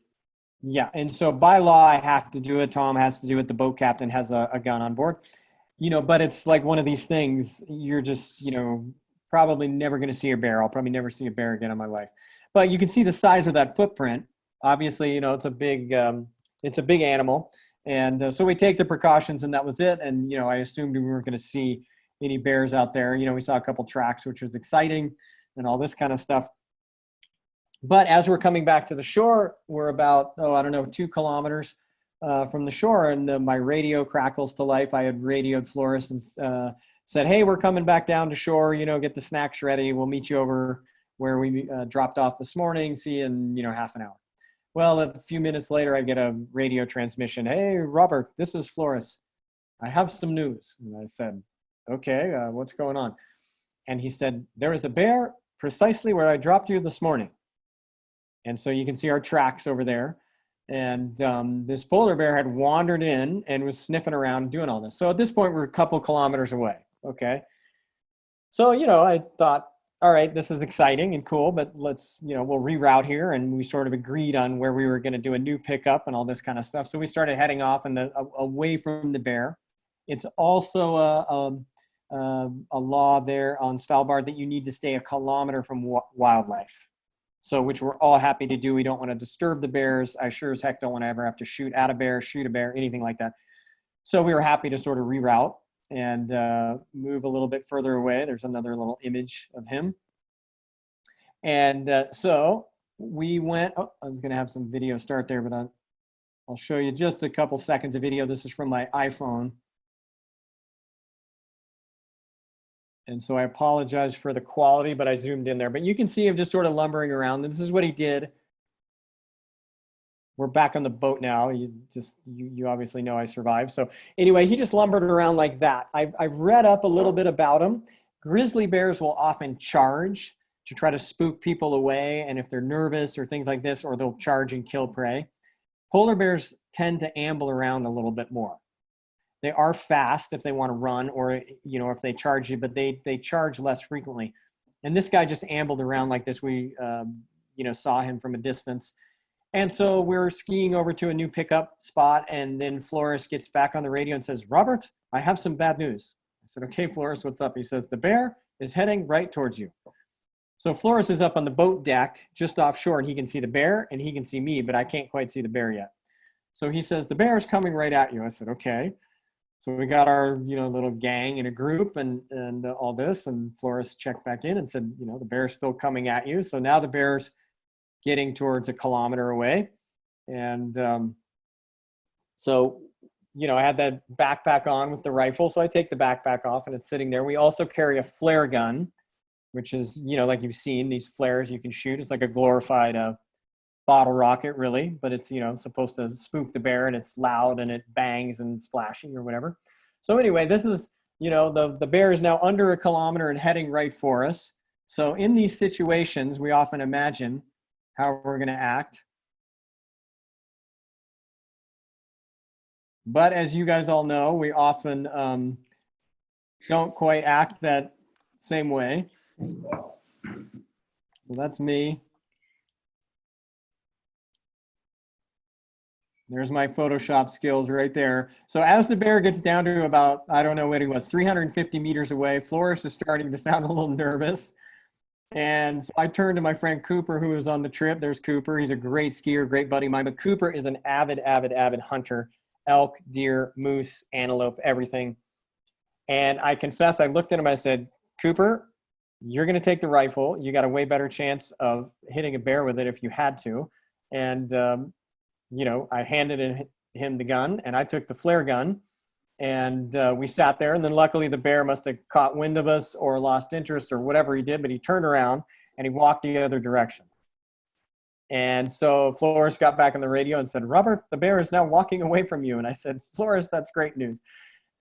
Yeah, and so by law, I have to do it. Tom has to do it. The boat captain has a gun on board. But it's like one of these things, you're just, probably never going to see a bear. I'll probably never see a bear again in my life. But you can see the size of that footprint. Obviously, it's a big animal. And so we take the precautions, and that was it. And, I assumed we weren't going to see any bears out there. We saw a couple tracks, which was exciting, and all this kind of stuff. But as we're coming back to the shore, we're about, 2 kilometers from the shore, and my radio crackles to life. I had radioed Flores and said, hey, we're coming back down to shore, get the snacks ready. We'll meet you over where we dropped off this morning. See you in, half an hour. Well, a few minutes later, I get a radio transmission. Hey, Robert, this is Flores. I have some news. And I said, okay, what's going on? And he said, there is a bear precisely where I dropped you this morning. And so you can see our tracks over there. And this polar bear had wandered in and was sniffing around doing all this. So at this point, we're a couple kilometers away. Okay. So, I thought, all right, this is exciting and cool, but let's, we'll reroute here. And we sort of agreed on where we were going to do a new pickup and all this kind of stuff. So we started heading off away from the bear. It's also a law there on Svalbard that you need to stay a kilometer from wildlife. So, which we're all happy to do. We don't want to disturb the bears. I sure as heck don't want to ever have to shoot at a bear, shoot a bear, anything like that. So we were happy to sort of reroute and move a little bit further away. There's another little image of him. And so we went, I was going to have some video start there, but I'll show you just a couple seconds of video. This is from my iPhone. And so I apologize for the quality, but I zoomed in there. But you can see him just sort of lumbering around. This is what he did. We're back on the boat now. You obviously know I survived. So anyway, he just lumbered around like that. I've read up a little bit about him. Grizzly bears will often charge to try to spook people away. And if they're nervous or things like this, or they'll charge and kill prey. Polar bears tend to amble around a little bit more. They are fast if they want to run, or, if they charge you, but they charge less frequently. And this guy just ambled around like this. We, saw him from a distance. And so we're skiing over to a new pickup spot. And then Flores gets back on the radio and says, Robert, I have some bad news. I said, okay, Flores, what's up? He says, the bear is heading right towards you. So Flores is up on the boat deck just offshore, and he can see the bear and he can see me, but I can't quite see the bear yet. So he says, the bear is coming right at you. I said, okay. So we got our, little gang in a group and all this, and Flores checked back in and said, the bear's still coming at you. So now the bear's getting towards a kilometer away. And so, I had that backpack on with the rifle. So I take the backpack off and it's sitting there. We also carry a flare gun, which is, like you've seen these flares you can shoot. It's like a glorified bottle rocket, really, but it's supposed to spook the bear, and it's loud and it bangs and it's flashing or whatever. So anyway, this is the bear is now under a kilometer and heading right for us. So in these situations, we often imagine how we're going to act, but as you guys all know, we often don't quite act that same way. So that's me. There's my Photoshop skills right there. So as the bear gets down to about, I don't know what he was, 350 meters away, Flores is starting to sound a little nervous. And so I turned to my friend Cooper, who was on the trip. There's Cooper. He's a great skier, great buddy of mine. But Cooper is an avid hunter. Elk, deer, moose, antelope, everything. And I confess, I looked at him, I said, Cooper, you're going to take the rifle. You got a way better chance of hitting a bear with it if you had to. And, I handed him the gun, and I took the flare gun, and we sat there. And then luckily the bear must have caught wind of us or lost interest or whatever he did, but he turned around and he walked the other direction. And so Flores got back on the radio and said, Robert, the bear is now walking away from you. And I said, Flores, that's great news.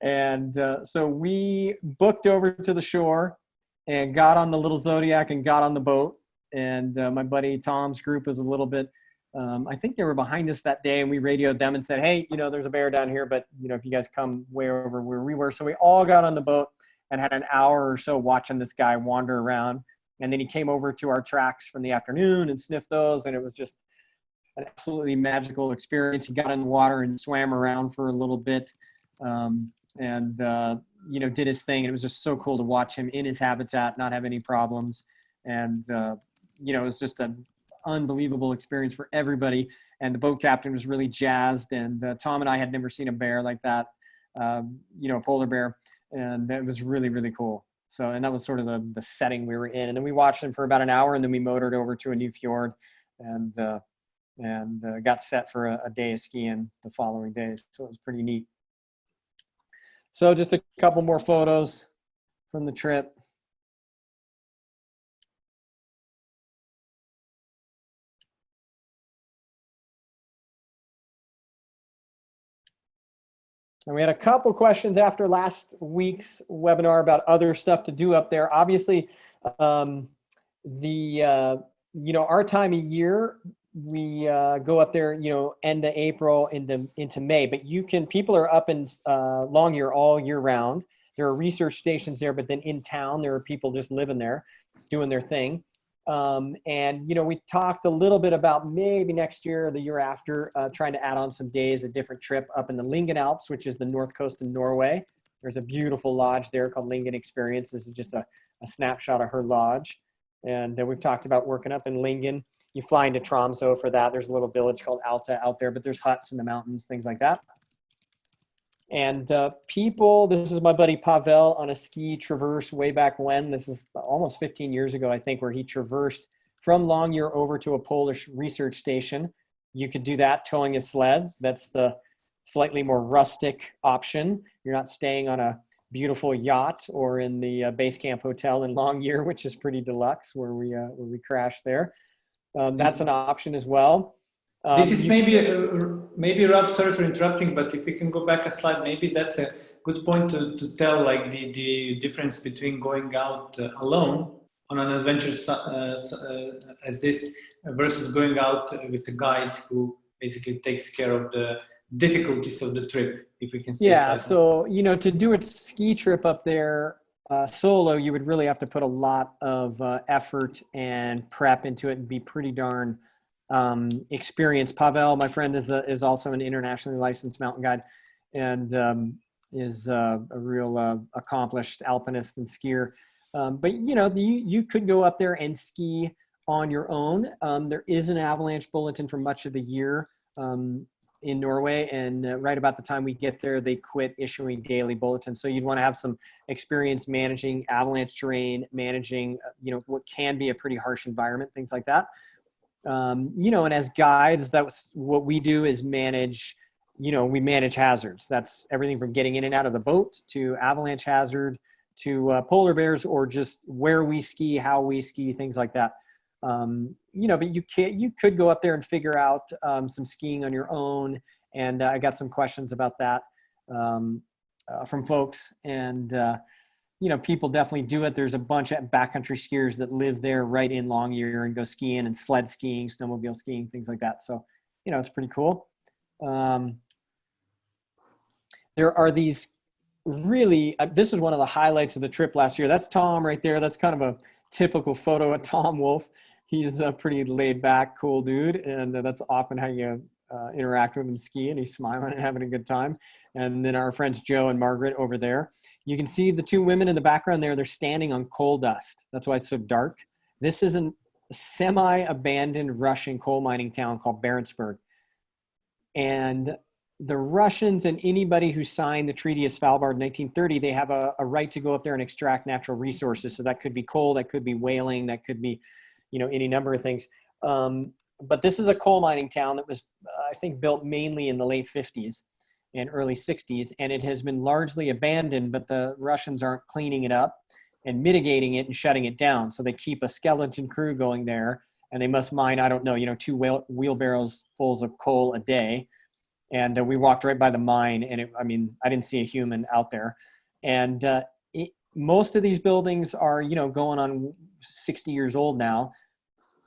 And so we booked over to the shore and got on the little Zodiac and got on the boat. And my buddy Tom's group is a little bit, I think they were behind us that day, and we radioed them and said, hey, there's a bear down here, but if you guys come way over where we were. So we all got on the boat and had an hour or so watching this guy wander around. And then he came over to our tracks from the afternoon and sniffed those. And it was just an absolutely magical experience. He got in the water and swam around for a little bit, and did his thing. And it was just so cool to watch him in his habitat, not have any problems. And, it was just an unbelievable experience for everybody. And the boat captain was really jazzed. And Tom and I had never seen a bear like that, a polar bear. And it was really, really cool. So, and that was sort of the setting we were in. And then we watched him for about an hour, and then we motored over to a new fjord and got set for a day of skiing the following day. So it was pretty neat. So just a couple more photos from the trip. And we had a couple questions after last week's webinar about other stuff to do up there. Obviously, our time of year, we go up there, end of April into May. But people are up in Longyearbyen all year round. There are research stations there, but then in town, there are people just living there, doing their thing. We talked a little bit about maybe next year or the year after, trying to add on some days, a different trip up in the Lingen Alps, which is the north coast of Norway. There's a beautiful lodge there called Lingen Experience. This is just a snapshot of her lodge. And we've talked about working up in Lingen. You fly into Tromsø for that. There's a little village called Alta out there, but there's huts in the mountains, things like that. And this is my buddy Pavel on a ski traverse way back when. This is almost 15 years ago, I think, where he traversed from Longyearbyen over to a Polish research station. You could do that towing a sled. That's the slightly more rustic option. You're not staying on a beautiful yacht or in the base camp hotel in Longyearbyen, which is pretty deluxe, where we crashed there. That's an option as well. This is maybe Rob, sorry for interrupting, but if we can go back a slide, maybe that's a good point to tell, like the difference between going out alone on an adventure as this versus going out with a guide who basically takes care of the difficulties of the trip, if we can say. Yeah, so to do a ski trip up there solo, you would really have to put a lot of effort and prep into it and be pretty darn experienced. Pavel, my friend, is also an internationally licensed mountain guide, and is a real accomplished alpinist and skier. But you could go up there and ski on your own. There is an avalanche bulletin for much of the year. in Norway, and right about the time we get there, they quit issuing daily bulletins. So you'd want to have some experience managing avalanche terrain, managing, what can be a pretty harsh environment, things like that. And as guides, that's what we do is manage, we manage hazards. That's everything from getting in and out of the boat to avalanche hazard to polar bears, or just where we ski, how we ski, things like that. But you could go up there and figure out some skiing on your own. And I got some questions about that from folks. And, people definitely do it. There's a bunch of backcountry skiers that live there right in Longyearbyen and go skiing and sled skiing, snowmobile skiing, things like that. So, it's pretty cool. There are these really, this is one of the highlights of the trip last year. That's Tom right there. That's kind of a typical photo of Tom Wolfe. He's a pretty laid back, cool dude. And that's often how you interact with him skiing. He's smiling and having a good time. And then our friends Joe and Margaret over there. You can see the two women in the background there. They're standing on coal dust. That's why it's so dark. This is a semi-abandoned Russian coal mining town called Barentsburg. And the Russians and anybody who signed the Treaty of Svalbard in 1930, they have a right to go up there and extract natural resources. So that could be coal, that could be whaling, that could be, any number of things. But this is a coal mining town that was, I think, built mainly in the late 50s and early 60s, and it has been largely abandoned, but the Russians aren't cleaning it up and mitigating it and shutting it down. So they keep a skeleton crew going there, and they must mine, I don't know, 2 wheelbarrows fulls of coal a day. And we walked right by the mine, and I didn't see a human out there. And most of these buildings are, going on 60 years old now.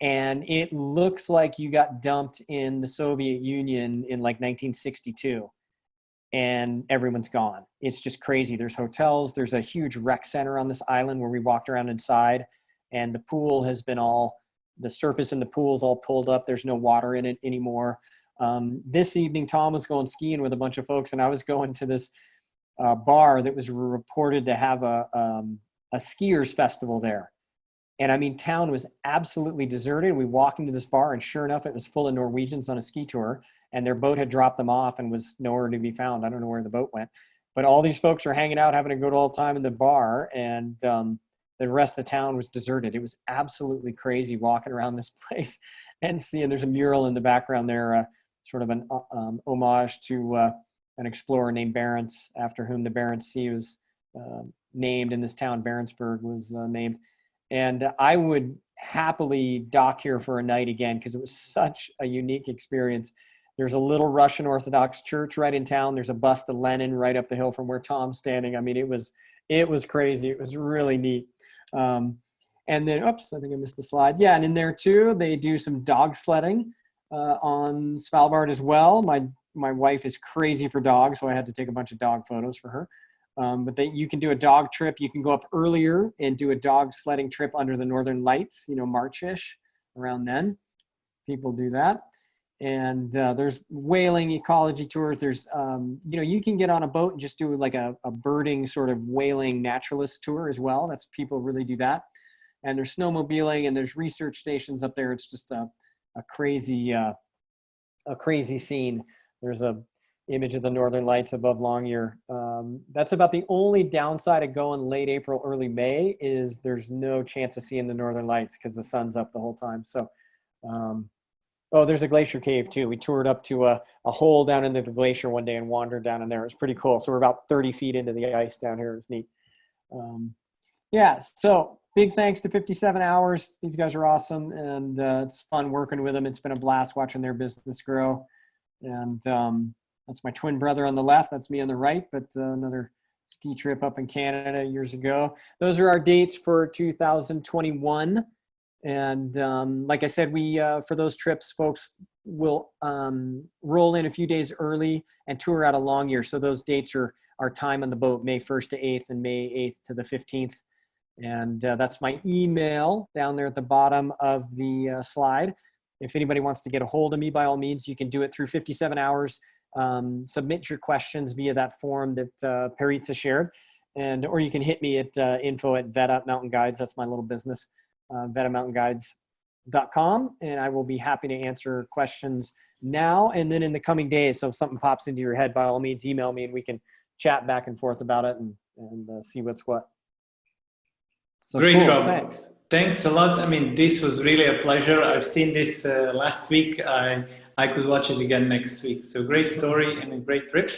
And it looks like you got dumped in the Soviet Union in like 1962, and everyone's gone. It's just crazy. There's hotels. There's a huge rec center on this island where we walked around inside, and the pool has been the surface in the pool is all pulled up. There's no water in it anymore. This evening, Tom was going skiing with a bunch of folks, and I was going to this bar that was reported to have a skiers festival there. And town was absolutely deserted. We walked into this bar, and sure enough, it was full of Norwegians on a ski tour, and their boat had dropped them off and was nowhere to be found. I don't know where the boat went, but all these folks are hanging out, having a good old time in the bar, and the rest of town was deserted. It was absolutely crazy walking around this place and seeing there's a mural in the background there, sort of an homage to an explorer named Barents, after whom the Barents Sea was named, and this town, Barentsburg, was named. And I would happily dock here for a night again, because it was such a unique experience. There's a little Russian Orthodox church right in town. There's a bust of Lenin right up the hill from where Tom's standing. It was crazy. It was really neat. And then, oops, I think I missed the slide. Yeah, and in there too, they do some dog sledding on Svalbard as well. My wife is crazy for dogs, so I had to take a bunch of dog photos for her. But you can do a dog trip. You can go up earlier and do a dog sledding trip under the northern lights, March-ish, around then. People do that. And there's whaling ecology tours. There's, you can get on a boat and just do like a birding sort of whaling naturalist tour as well. That's, people really do that. And there's snowmobiling, and there's research stations up there. It's just a crazy scene. There's a image of the northern lights above Longyearbyen. That's about the only downside of going late April, early May, is there's no chance of seeing the northern lights because the sun's up the whole time. So, there's a glacier cave too. We toured up to a hole down into the glacier one day and wandered down in there. It was pretty cool. So we're about 30 feet into the ice down here. It's neat. So big thanks to 57 Hours. These guys are awesome, and it's fun working with them. It's been a blast watching their business grow. And that's my twin brother on the left. That's me on the right, but another ski trip up in Canada years ago. Those are our dates for 2021. And like I said, we for those trips, folks will roll in a few days early and tour out a Longyearbyen. So those dates are our time on the boat, May 1st to 8th and May 8th to the 15th. And that's my email down there at the bottom of the slide. If anybody wants to get a hold of me, by all means, you can do it through 57 Hours. Submit your questions via that form that Peritza shared, or you can hit me at info@Veta Mountain Guides. That's my little business, VetaMountainGuides.com, and I will be happy to answer questions now and then in the coming days. So if something pops into your head, by all means, email me and we can chat back and forth about it and see what's what. So great, cool. Rob. Thanks. Thanks a lot. I mean, this was really a pleasure. I've seen this last week. I could watch it again next week. So great story and a great trip.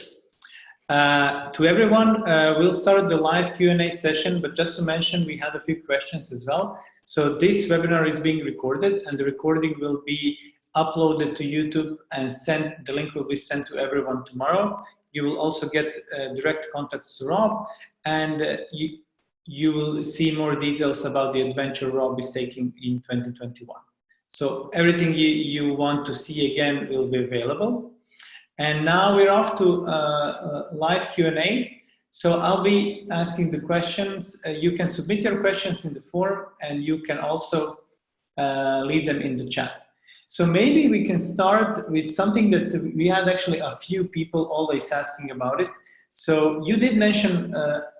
To everyone, we'll start the live Q&A session, but just to mention, we had a few questions as well. So this webinar is being recorded and the recording will be uploaded to YouTube and the link will be sent to everyone tomorrow. You will also get direct contacts to Rob, and you will see more details about the adventure Rob is taking in 2021. So everything you want to see again will be available. And now we're off to live Q&A. So I'll be asking the questions. You can submit your questions in the forum and you can also leave them in the chat. So maybe we can start with something that we had actually a few people always asking about it. So you did mention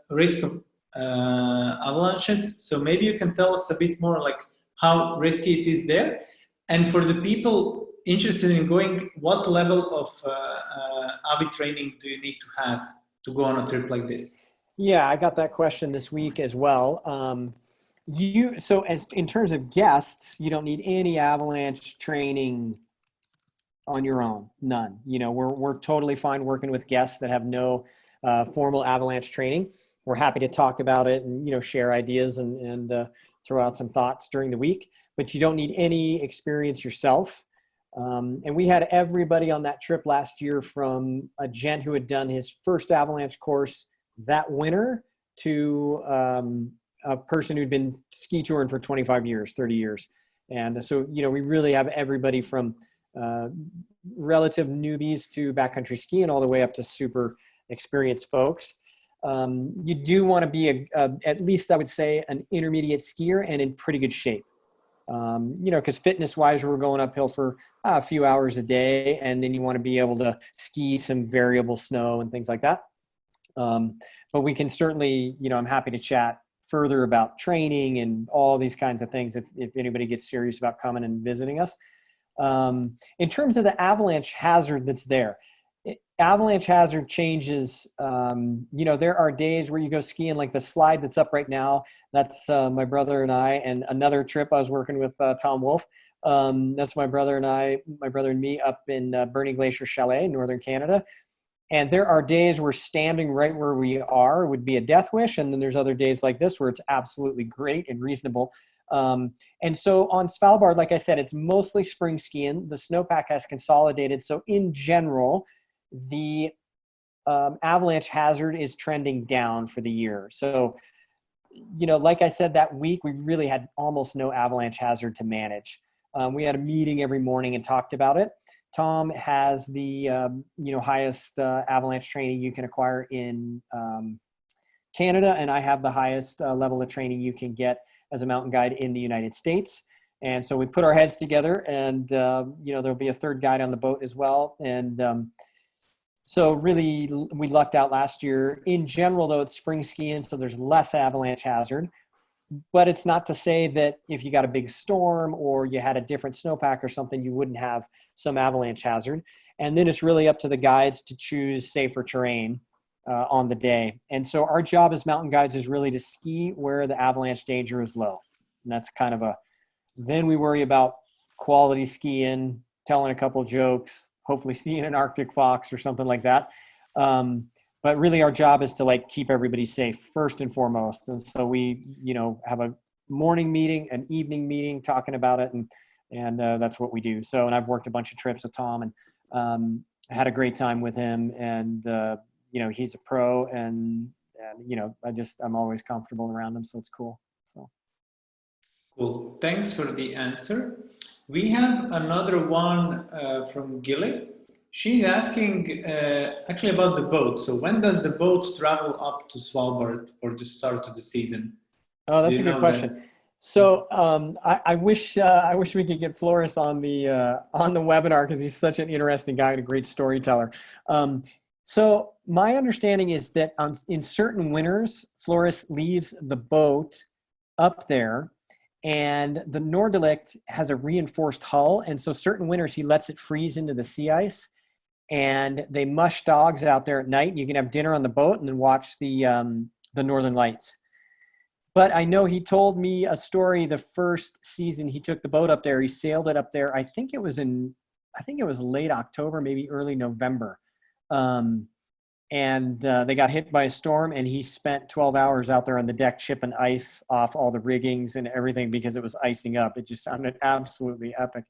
risk of avalanches. So maybe you can tell us a bit more like how risky it is there. And for the people interested in going, what level of AVI training do you need to have to go on a trip like this? Yeah, I got that question this week as well. So as in terms of guests, you don't need any avalanche training on your own, none. You know, we're totally fine working with guests that have no formal avalanche training. We're happy to talk about it and, you know, share ideas and throw out some thoughts during the week, but you don't need any experience yourself. And we had everybody on that trip last year, from a gent who had done his first avalanche course that winter to a person who'd been ski touring for 25 years, 30 years. And so, you know, we really have everybody from relative newbies to backcountry skiing all the way up to super experienced folks. You do want to be at least, I would say, an intermediate skier and in pretty good shape. You know, because fitness wise, we're going uphill for a few hours a day, and then you want to be able to ski some variable snow and things like that. But we can certainly, you know, I'm happy to chat further about training and all these kinds of things if anybody gets serious about coming and visiting us. In terms of the avalanche hazard that's there, avalanche hazard changes. You know, there are days where you go skiing, like the slide that's up right now. That's my brother and I, and another trip I was working with Tom Wolfe. That's my brother and me up in Burning Glacier Chalet, northern Canada. And there are days where standing right where we are would be a death wish. And then there's other days like this where it's absolutely great and reasonable. And so on Svalbard, like I said, it's mostly spring skiing. The snowpack has consolidated. So in general, the avalanche hazard is trending down for the year. So, you know, like I said, that week, we really had almost no avalanche hazard to manage. We had a meeting every morning and talked about it. Tom has the, you know, highest avalanche training you can acquire in Canada, and I have the highest level of training you can get as a mountain guide in the United States. And so we put our heads together, and, you know, there'll be a third guide on the boat as well. And so really, we lucked out last year. In general, though, it's spring skiing, so there's less avalanche hazard. But it's not to say that if you got a big storm or you had a different snowpack or something, you wouldn't have some avalanche hazard. And then it's really up to the guides to choose safer terrain on the day. And so our job as mountain guides is really to ski where the avalanche danger is low. And that's kind of then we worry about quality skiing, telling a couple jokes, hopefully seeing an Arctic fox or something like that. But really our job is to like keep everybody safe first and foremost. And so we, you know, have a morning meeting, an evening meeting talking about it. And that's what we do. So, and I've worked a bunch of trips with Tom and had a great time with him. And, you know, he's a pro and you know, I'm always comfortable around him. So it's cool. So. Cool. Thanks for the answer. We have another one from Gilly. She's asking actually about the boat. So when does the boat travel up to Svalbard for the start of the season? Oh, that's a good question. So I wish we could get Floris on the webinar because he's such an interesting guy and a great storyteller. So my understanding is that in certain winters, Floris leaves the boat up there, And the Norderlicht has a reinforced hull. And so certain winters, he lets it freeze into the sea ice. And they mush dogs out there at night. You can have dinner on the boat and then watch the Northern Lights. But I know he told me a story the first season he took the boat up there. He sailed it up there. I think it was late October, maybe early November. They got hit by a storm, and he spent 12 hours out there on the deck chipping ice off all the riggings and everything because it was icing up. It just sounded absolutely epic.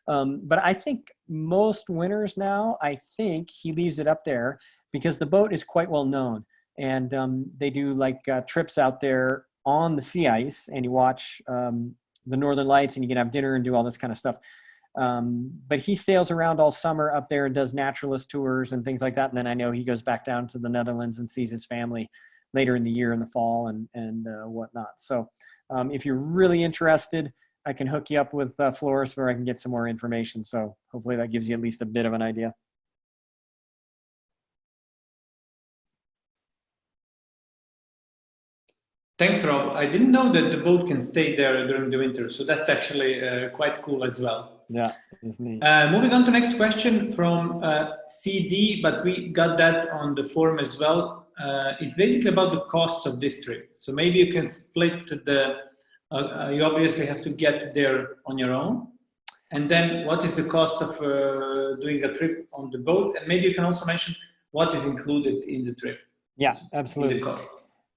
But I think most winters now, I think he leaves it up there because the boat is quite well known. And they do like trips out there on the sea ice, and you watch the Northern Lights, and you can have dinner and do all this kind of stuff. But he sails around all summer up there and does naturalist tours and things like that. And then I know he goes back down to the Netherlands and sees his family later in the year in the fall and whatnot. So if you're really interested, I can hook you up with Floris where I can get some more information. So hopefully that gives you at least a bit of an idea. Thanks, Rob. I didn't know that the boat can stay there during the winter, so that's actually quite cool as well. Yeah, it's neat. Moving on to next question from CD, but we got that on the forum as well. It's basically about the costs of this trip. So maybe you can split the, you obviously have to get there on your own. And then what is the cost of doing a trip on the boat? And maybe you can also mention what is included in the trip. Yeah, absolutely. In the cost.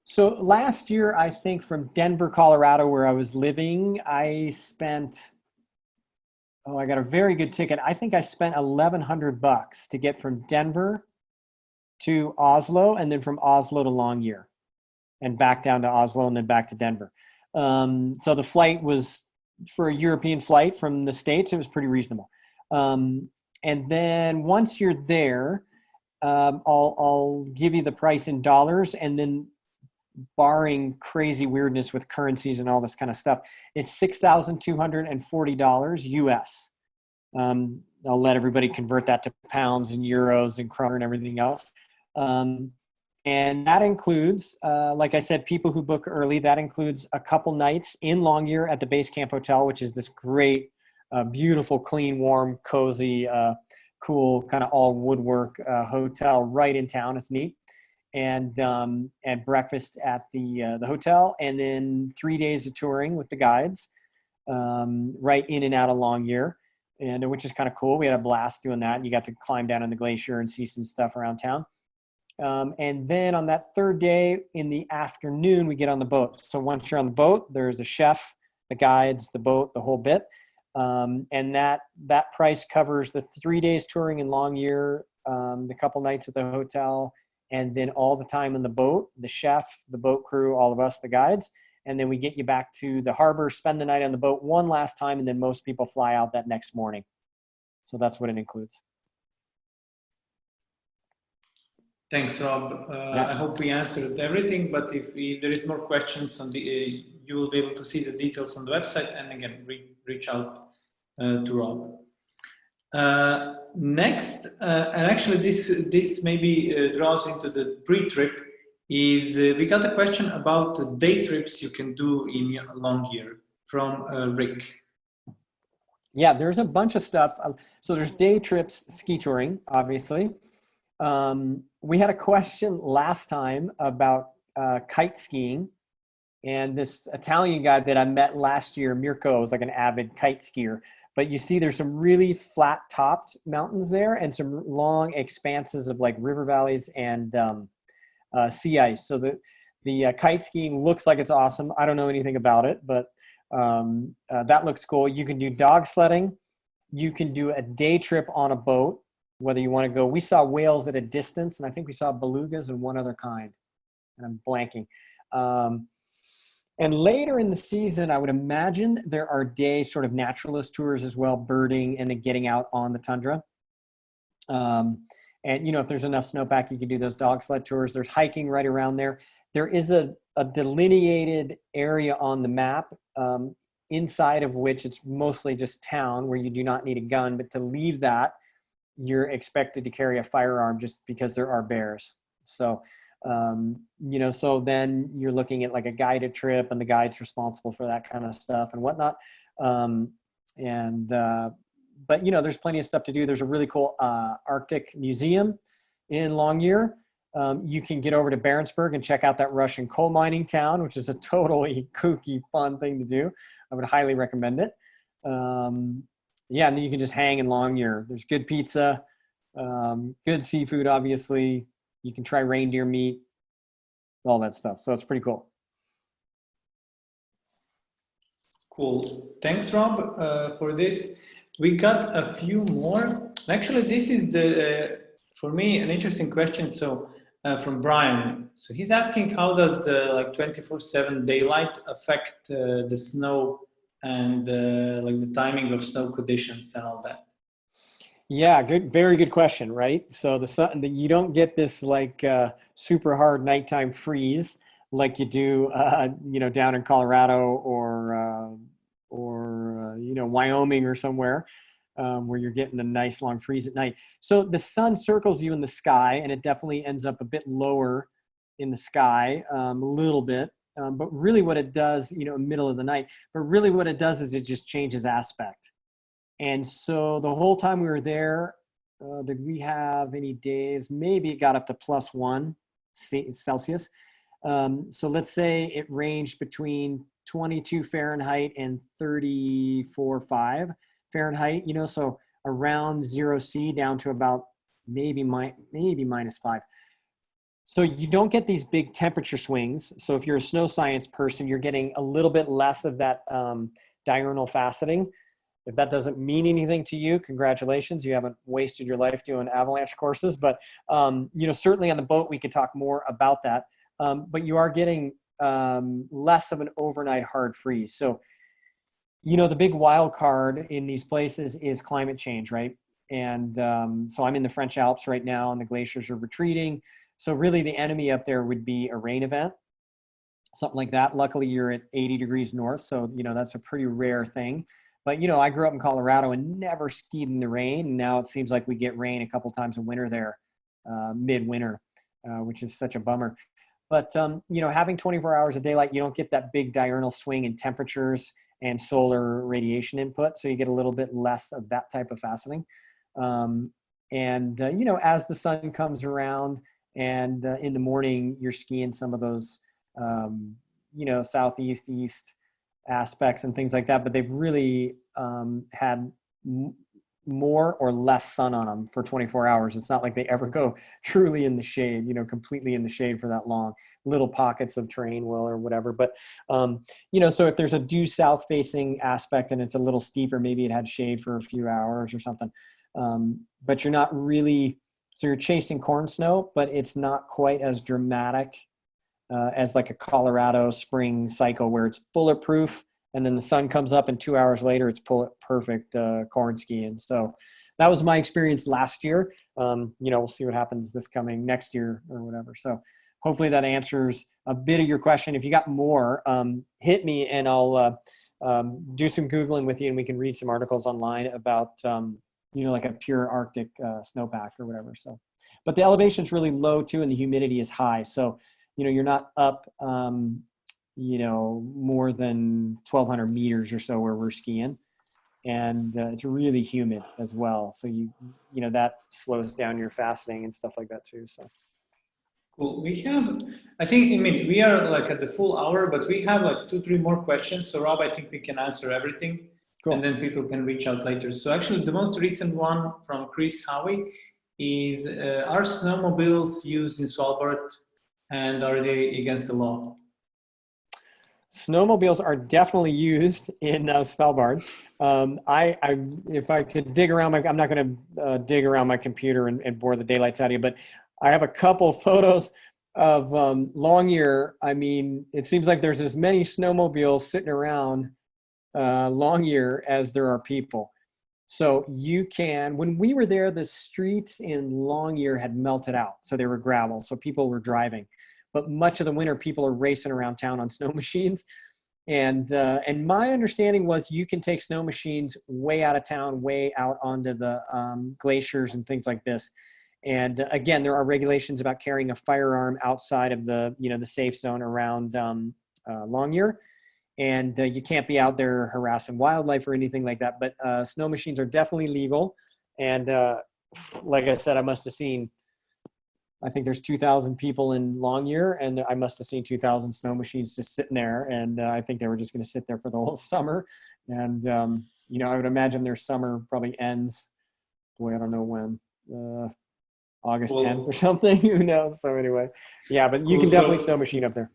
So last year, I think from Denver, Colorado, where I was living, I spent, I got a very good ticket. I think I spent $1,100 to get from Denver to Oslo, and then from Oslo to Longyear, and back down to Oslo, and then back to Denver. So the flight was, for a European flight from the States, it was pretty reasonable. And then once you're there, I'll give you the price in dollars, and then barring crazy weirdness with currencies and all this kind of stuff, it's $6,240 US. I'll let everybody convert that to pounds and euros and kroner and everything else. And that includes, like I said, people who book early, that includes a couple nights in Longyear at the Base Camp Hotel, which is this great, beautiful, clean, warm, cozy, cool, kind of all woodwork hotel right in town. It's neat. And breakfast at the hotel, and then 3 days of touring with the guides, right in and out of Longyear, and which is kind of cool. We had a blast doing that. You got to climb down on the glacier and see some stuff around town. And then on that third day in the afternoon, we get on the boat. So once you're on the boat, there's a chef, the guides, the boat, the whole bit. And that price covers the 3 days touring in Longyear, the couple nights at the hotel, and then all the time in the boat, the chef, the boat crew, all of us, the guides. And then we get you back to the harbor, spend the night on the boat one last time, and then most people fly out that next morning. So that's what it includes. Thanks, Rob. I hope we answered everything, but if there is more questions, on the, you will be able to see the details on the website, and again, reach out to Rob. Next, and actually this maybe draws into the pre-trip, is we got a question about the day trips you can do in Longyear from Rick. Yeah, there's a bunch of stuff. So there's day trips, ski touring, obviously. We had a question last time about kite skiing, and this Italian guy that I met last year, Mirko, was like an avid kite skier. But you see there's some really flat-topped mountains there and some long expanses of like river valleys and sea ice. So the kite skiing looks like it's awesome. I don't know anything about it, but that looks cool. You can do dog sledding. You can do a day trip on a boat, whether you want to go. We saw whales at a distance, and I think we saw belugas and one other kind, and I'm blanking. And later in the season, I would imagine there are day sort of naturalist tours as well, birding and then getting out on the tundra. And, you know, if there's enough snowpack, you can do those dog sled tours. There's hiking right around there. There is a delineated area on the map, inside of which it's mostly just town where you do not need a gun. But to leave that, you're expected to carry a firearm just because there are bears. So So then you're looking at like a guided trip, and the guide's responsible for that kind of stuff and whatnot. But there's plenty of stuff to do. There's a really cool Arctic museum in Longyear. You can get over to Barentsburg and check out that Russian coal mining town, which is a totally kooky, fun thing to do. I would highly recommend it. And then you can just hang in Longyear. There's good pizza, good seafood, obviously. You can try reindeer meat, all that stuff. So it's pretty cool. Cool. Thanks, Rob, for this. We got a few more. Actually, this is for me, an interesting question. So from Brian. So he's asking, how does the 24/7 daylight affect the snow and the timing of snow conditions and all that? Yeah, very good question, right? So the sun, you don't get this super hard nighttime freeze like you do, down in Colorado or Wyoming or somewhere, where you're getting the nice long freeze at night. So the sun circles you in the sky, and it definitely ends up a bit lower in the sky, a little bit. But really what it does, middle of the night, but really what it does is it just changes aspect. And so the whole time we were there, did we have any days? Maybe it got up to +1 Celsius. So let's say it ranged between 22 Fahrenheit and 34.5 Fahrenheit, so around 0°C down to about maybe -5. So you don't get these big temperature swings. So if you're a snow science person, you're getting a little bit less of that diurnal faceting. If that doesn't mean anything to you, congratulations. You haven't wasted your life doing avalanche courses. But, certainly on the boat, we could talk more about that. But you are getting less of an overnight hard freeze. So, the big wild card in these places is climate change, right? And so I'm in the French Alps right now, and the glaciers are retreating. So really the enemy up there would be a rain event, something like that. Luckily, you're at 80 degrees north. So, that's a pretty rare thing. But, I grew up in Colorado and never skied in the rain. And now it seems like we get rain a couple times a winter there, midwinter, which is such a bummer. But, having 24 hours of daylight, you don't get that big diurnal swing in temperatures and solar radiation input. So you get a little bit less of that type of faceting. As the sun comes around and in the morning, you're skiing some of those, southeast, east aspects and things like that, but they've really had more or less sun on them for 24 hours. It's not like they ever go truly in the shade, completely in the shade for that long. Little pockets of terrain will or whatever. But, so if there's a due south facing aspect and it's a little steeper, maybe it had shade for a few hours or something. But you're not really, so you're chasing corn snow, but it's not quite as dramatic as like a Colorado spring cycle where it's bulletproof and then the sun comes up and 2 hours later it's perfect corn skiing. So that was my experience last year. We'll see what happens next year or whatever. So hopefully that answers a bit of your question. If you got more, hit me and I'll do some Googling with you and we can read some articles online about, like a pure Arctic snowpack or whatever. So, but the elevation's really low too and the humidity is high. So, you're not up, more than 1,200 meters or so where we're skiing. And it's really humid as well. So, that slows down your faceting and stuff like that too. So. Cool. We are at the full hour, but we have 2-3 more questions. So Rob, I think we can answer everything. Cool. And then people can reach out later. So actually the most recent one from Chris Howie is, are snowmobiles used in Svalbard and are they against the law? Snowmobiles are definitely used in Svalbard. If I could dig around I'm not going to dig around my computer and bore the daylights out of you, but I have a couple photos of Longyear. I mean, it seems like there's as many snowmobiles sitting around Longyear as there are people. So when we were there, the streets in Longyear had melted out. So they were gravel. So people were driving. But much of the winter, people are racing around town on snow machines. And my understanding was you can take snow machines way out of town, way out onto the glaciers and things like this. And again, there are regulations about carrying a firearm outside of the, the safe zone around Longyear. And you can't be out there harassing wildlife or anything like that. But snow machines are definitely legal. And like I said, I think there's 2,000 people in Longyear, and I must have seen 2,000 snow machines just sitting there. And I think they were just going to sit there for the whole summer. And, I would imagine their summer probably ends, boy, I don't know when, August 10th or something, who knows? So anyway, yeah, but you can definitely snow machine up there.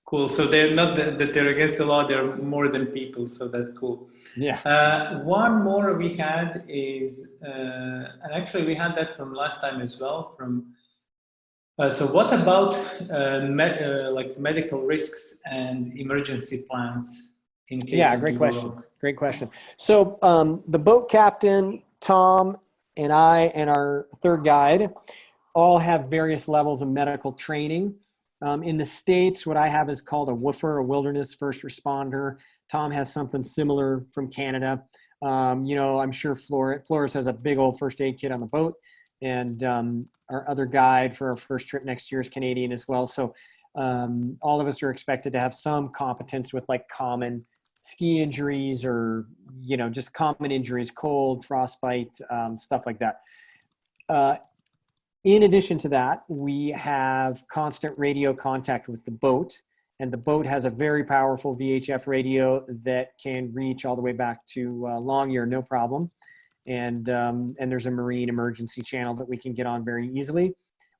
Cool. So they're not that they're against the law, they're more than people. So that's cool. Yeah. One more we had is, and actually we had that from last time as well. So what about like medical risks and emergency plans in case? Yeah, great question. Great question. So the boat captain, Tom, and I, and our third guide all have various levels of medical training. In the States, what I have is called a WFR, a wilderness first responder. Tom has something similar from Canada. I'm sure Flores has a big old first aid kit on the boat. And our other guide for our first trip next year is Canadian as well. So all of us are expected to have some competence with like common ski injuries or, just common injuries, cold, frostbite, stuff like that. In addition to that, we have constant radio contact with the boat, and the boat has a very powerful VHF radio that can reach all the way back to Longyear, no problem. And there's a marine emergency channel that we can get on very easily.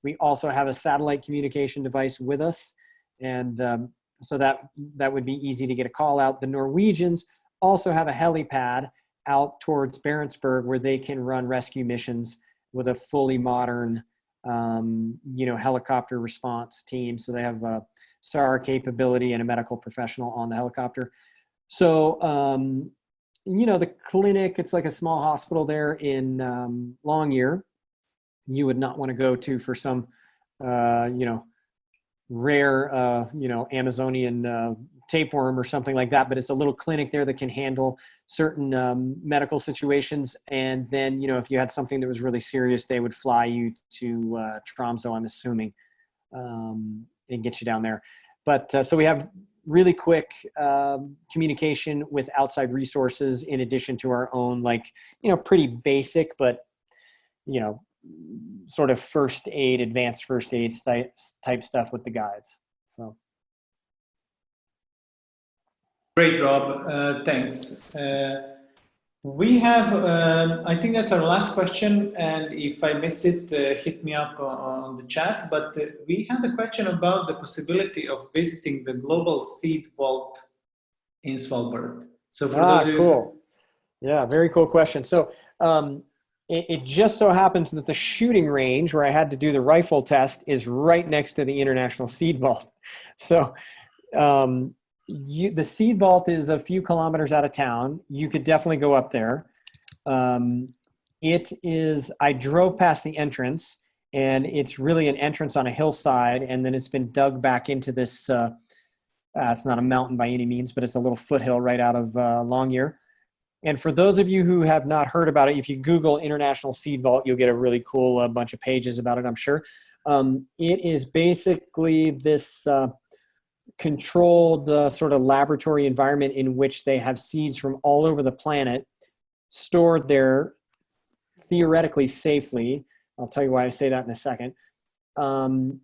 We also have a satellite communication device with us, and so that would be easy to get a call out. The Norwegians also have a helipad out towards Barentsburg where they can run rescue missions with a fully modern helicopter response team. So they have a SAR capability and a medical professional on the helicopter. So, the clinic, it's like a small hospital there in Longyear. You would not want to go to for some, rare, Amazonian tapeworm or something like that. But it's a little clinic there that can handle certain medical situations. And then, if you had something that was really serious, they would fly you to Tromsø, I'm assuming, and get you down there. But so we have really quick communication with outside resources in addition to our own, pretty basic, but, sort of first aid, advanced first aid type stuff with the guides. So. Great, Rob. Thanks. We have, I think that's our last question. And if I missed it, hit me up on the chat. But we have a question about the possibility of visiting the global seed vault in Svalbard. So for those cool. Yeah, very cool question. So it just so happens that the shooting range where I had to do the rifle test is right next to the International Seed Vault. So the seed vault is a few kilometers out of town. You could definitely go up there. I drove past the entrance, and it's really an entrance on a hillside, and then it's been dug back into this, it's not a mountain by any means, but it's a little foothill right out of Longyear. And for those of you who have not heard about it, if you Google International Seed Vault, you'll get a really cool bunch of pages about it, I'm sure. It is basically this controlled sort of laboratory environment in which they have seeds from all over the planet stored there theoretically safely. I'll tell you why I say that in a second. And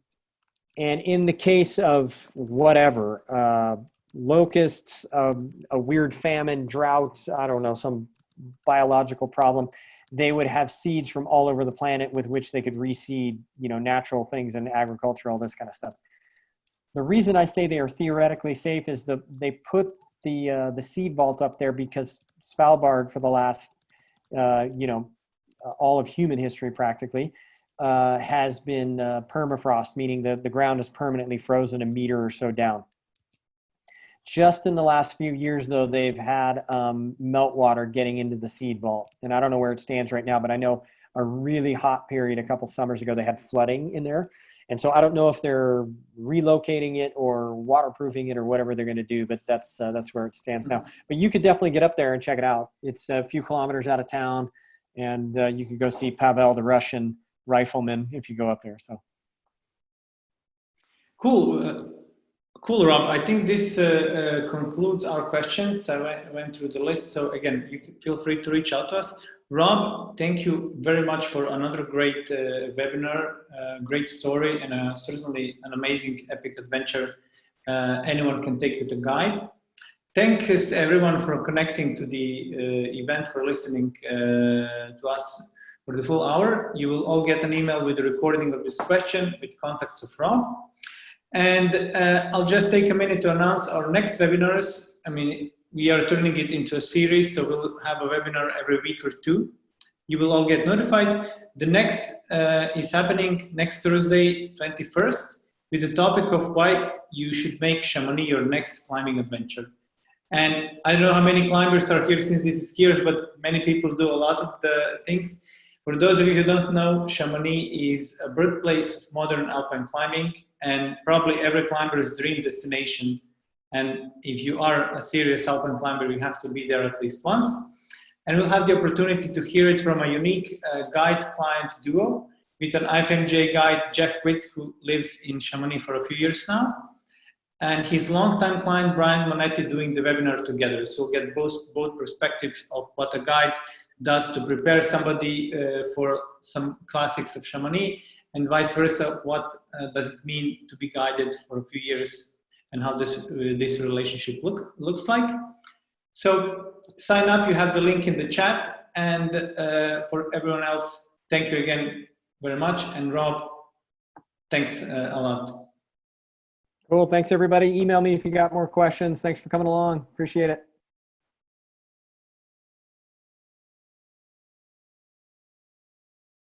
in the case of whatever, locusts, a weird famine, drought, I don't know, some biological problem, they would have seeds from all over the planet with which they could reseed, natural things and agriculture, all this kind of stuff. The reason I say they are theoretically safe is they put the seed vault up there because Svalbard for the last, all of human history practically, has been permafrost, meaning that the ground is permanently frozen a meter or so down. Just in the last few years, though, they've had meltwater getting into the seed vault. And I don't know where it stands right now, but I know a really hot period a couple summers ago, they had flooding in there. And so I don't know if they're relocating it or waterproofing it or whatever they're going to do, but that's where it stands now. But you could definitely get up there and check it out. It's a few kilometers out of town, and you could go see Pavel the Russian riflemen if you go up there. So cool. Cool, Rob. I think this concludes our questions. I went through the list. So again, you can feel free to reach out to us. Rob, thank you very much for another great webinar, great story, and certainly an amazing epic adventure anyone can take with a guide. Thanks everyone for connecting to the event, for listening to us for the full hour. You will all get an email with the recording of this question with contacts of Rob. And I'll just take a minute to announce our next webinars. I mean, we are turning it into a series, so we'll have a webinar every week or two. You will all get notified. The next is happening next Thursday, 21st, with the topic of why you should make Chamonix your next climbing adventure. And I don't know how many climbers are here since this is skiers, but many people do a lot of the things. For those of you who don't know, Chamonix is a birthplace of modern alpine climbing, and probably every climber's dream destination. And if you are a serious alpine climber, you have to be there at least once. And we'll have the opportunity to hear it from a unique guide-client duo with an IFMJ guide, Jeff Witt, who lives in Chamonix for a few years now, and his longtime client, Brian Monetti, doing the webinar together. So we'll get both perspectives of what a guide does to prepare somebody for some classics of Chamonix, and vice versa, what does it mean to be guided for a few years, and how this relationship looks like. So sign up, you have the link in the chat, and for everyone else, thank you again very much, and Rob, thanks a lot. cool, thanks everybody. Email me if you got more questions. Thanks for coming along, appreciate it.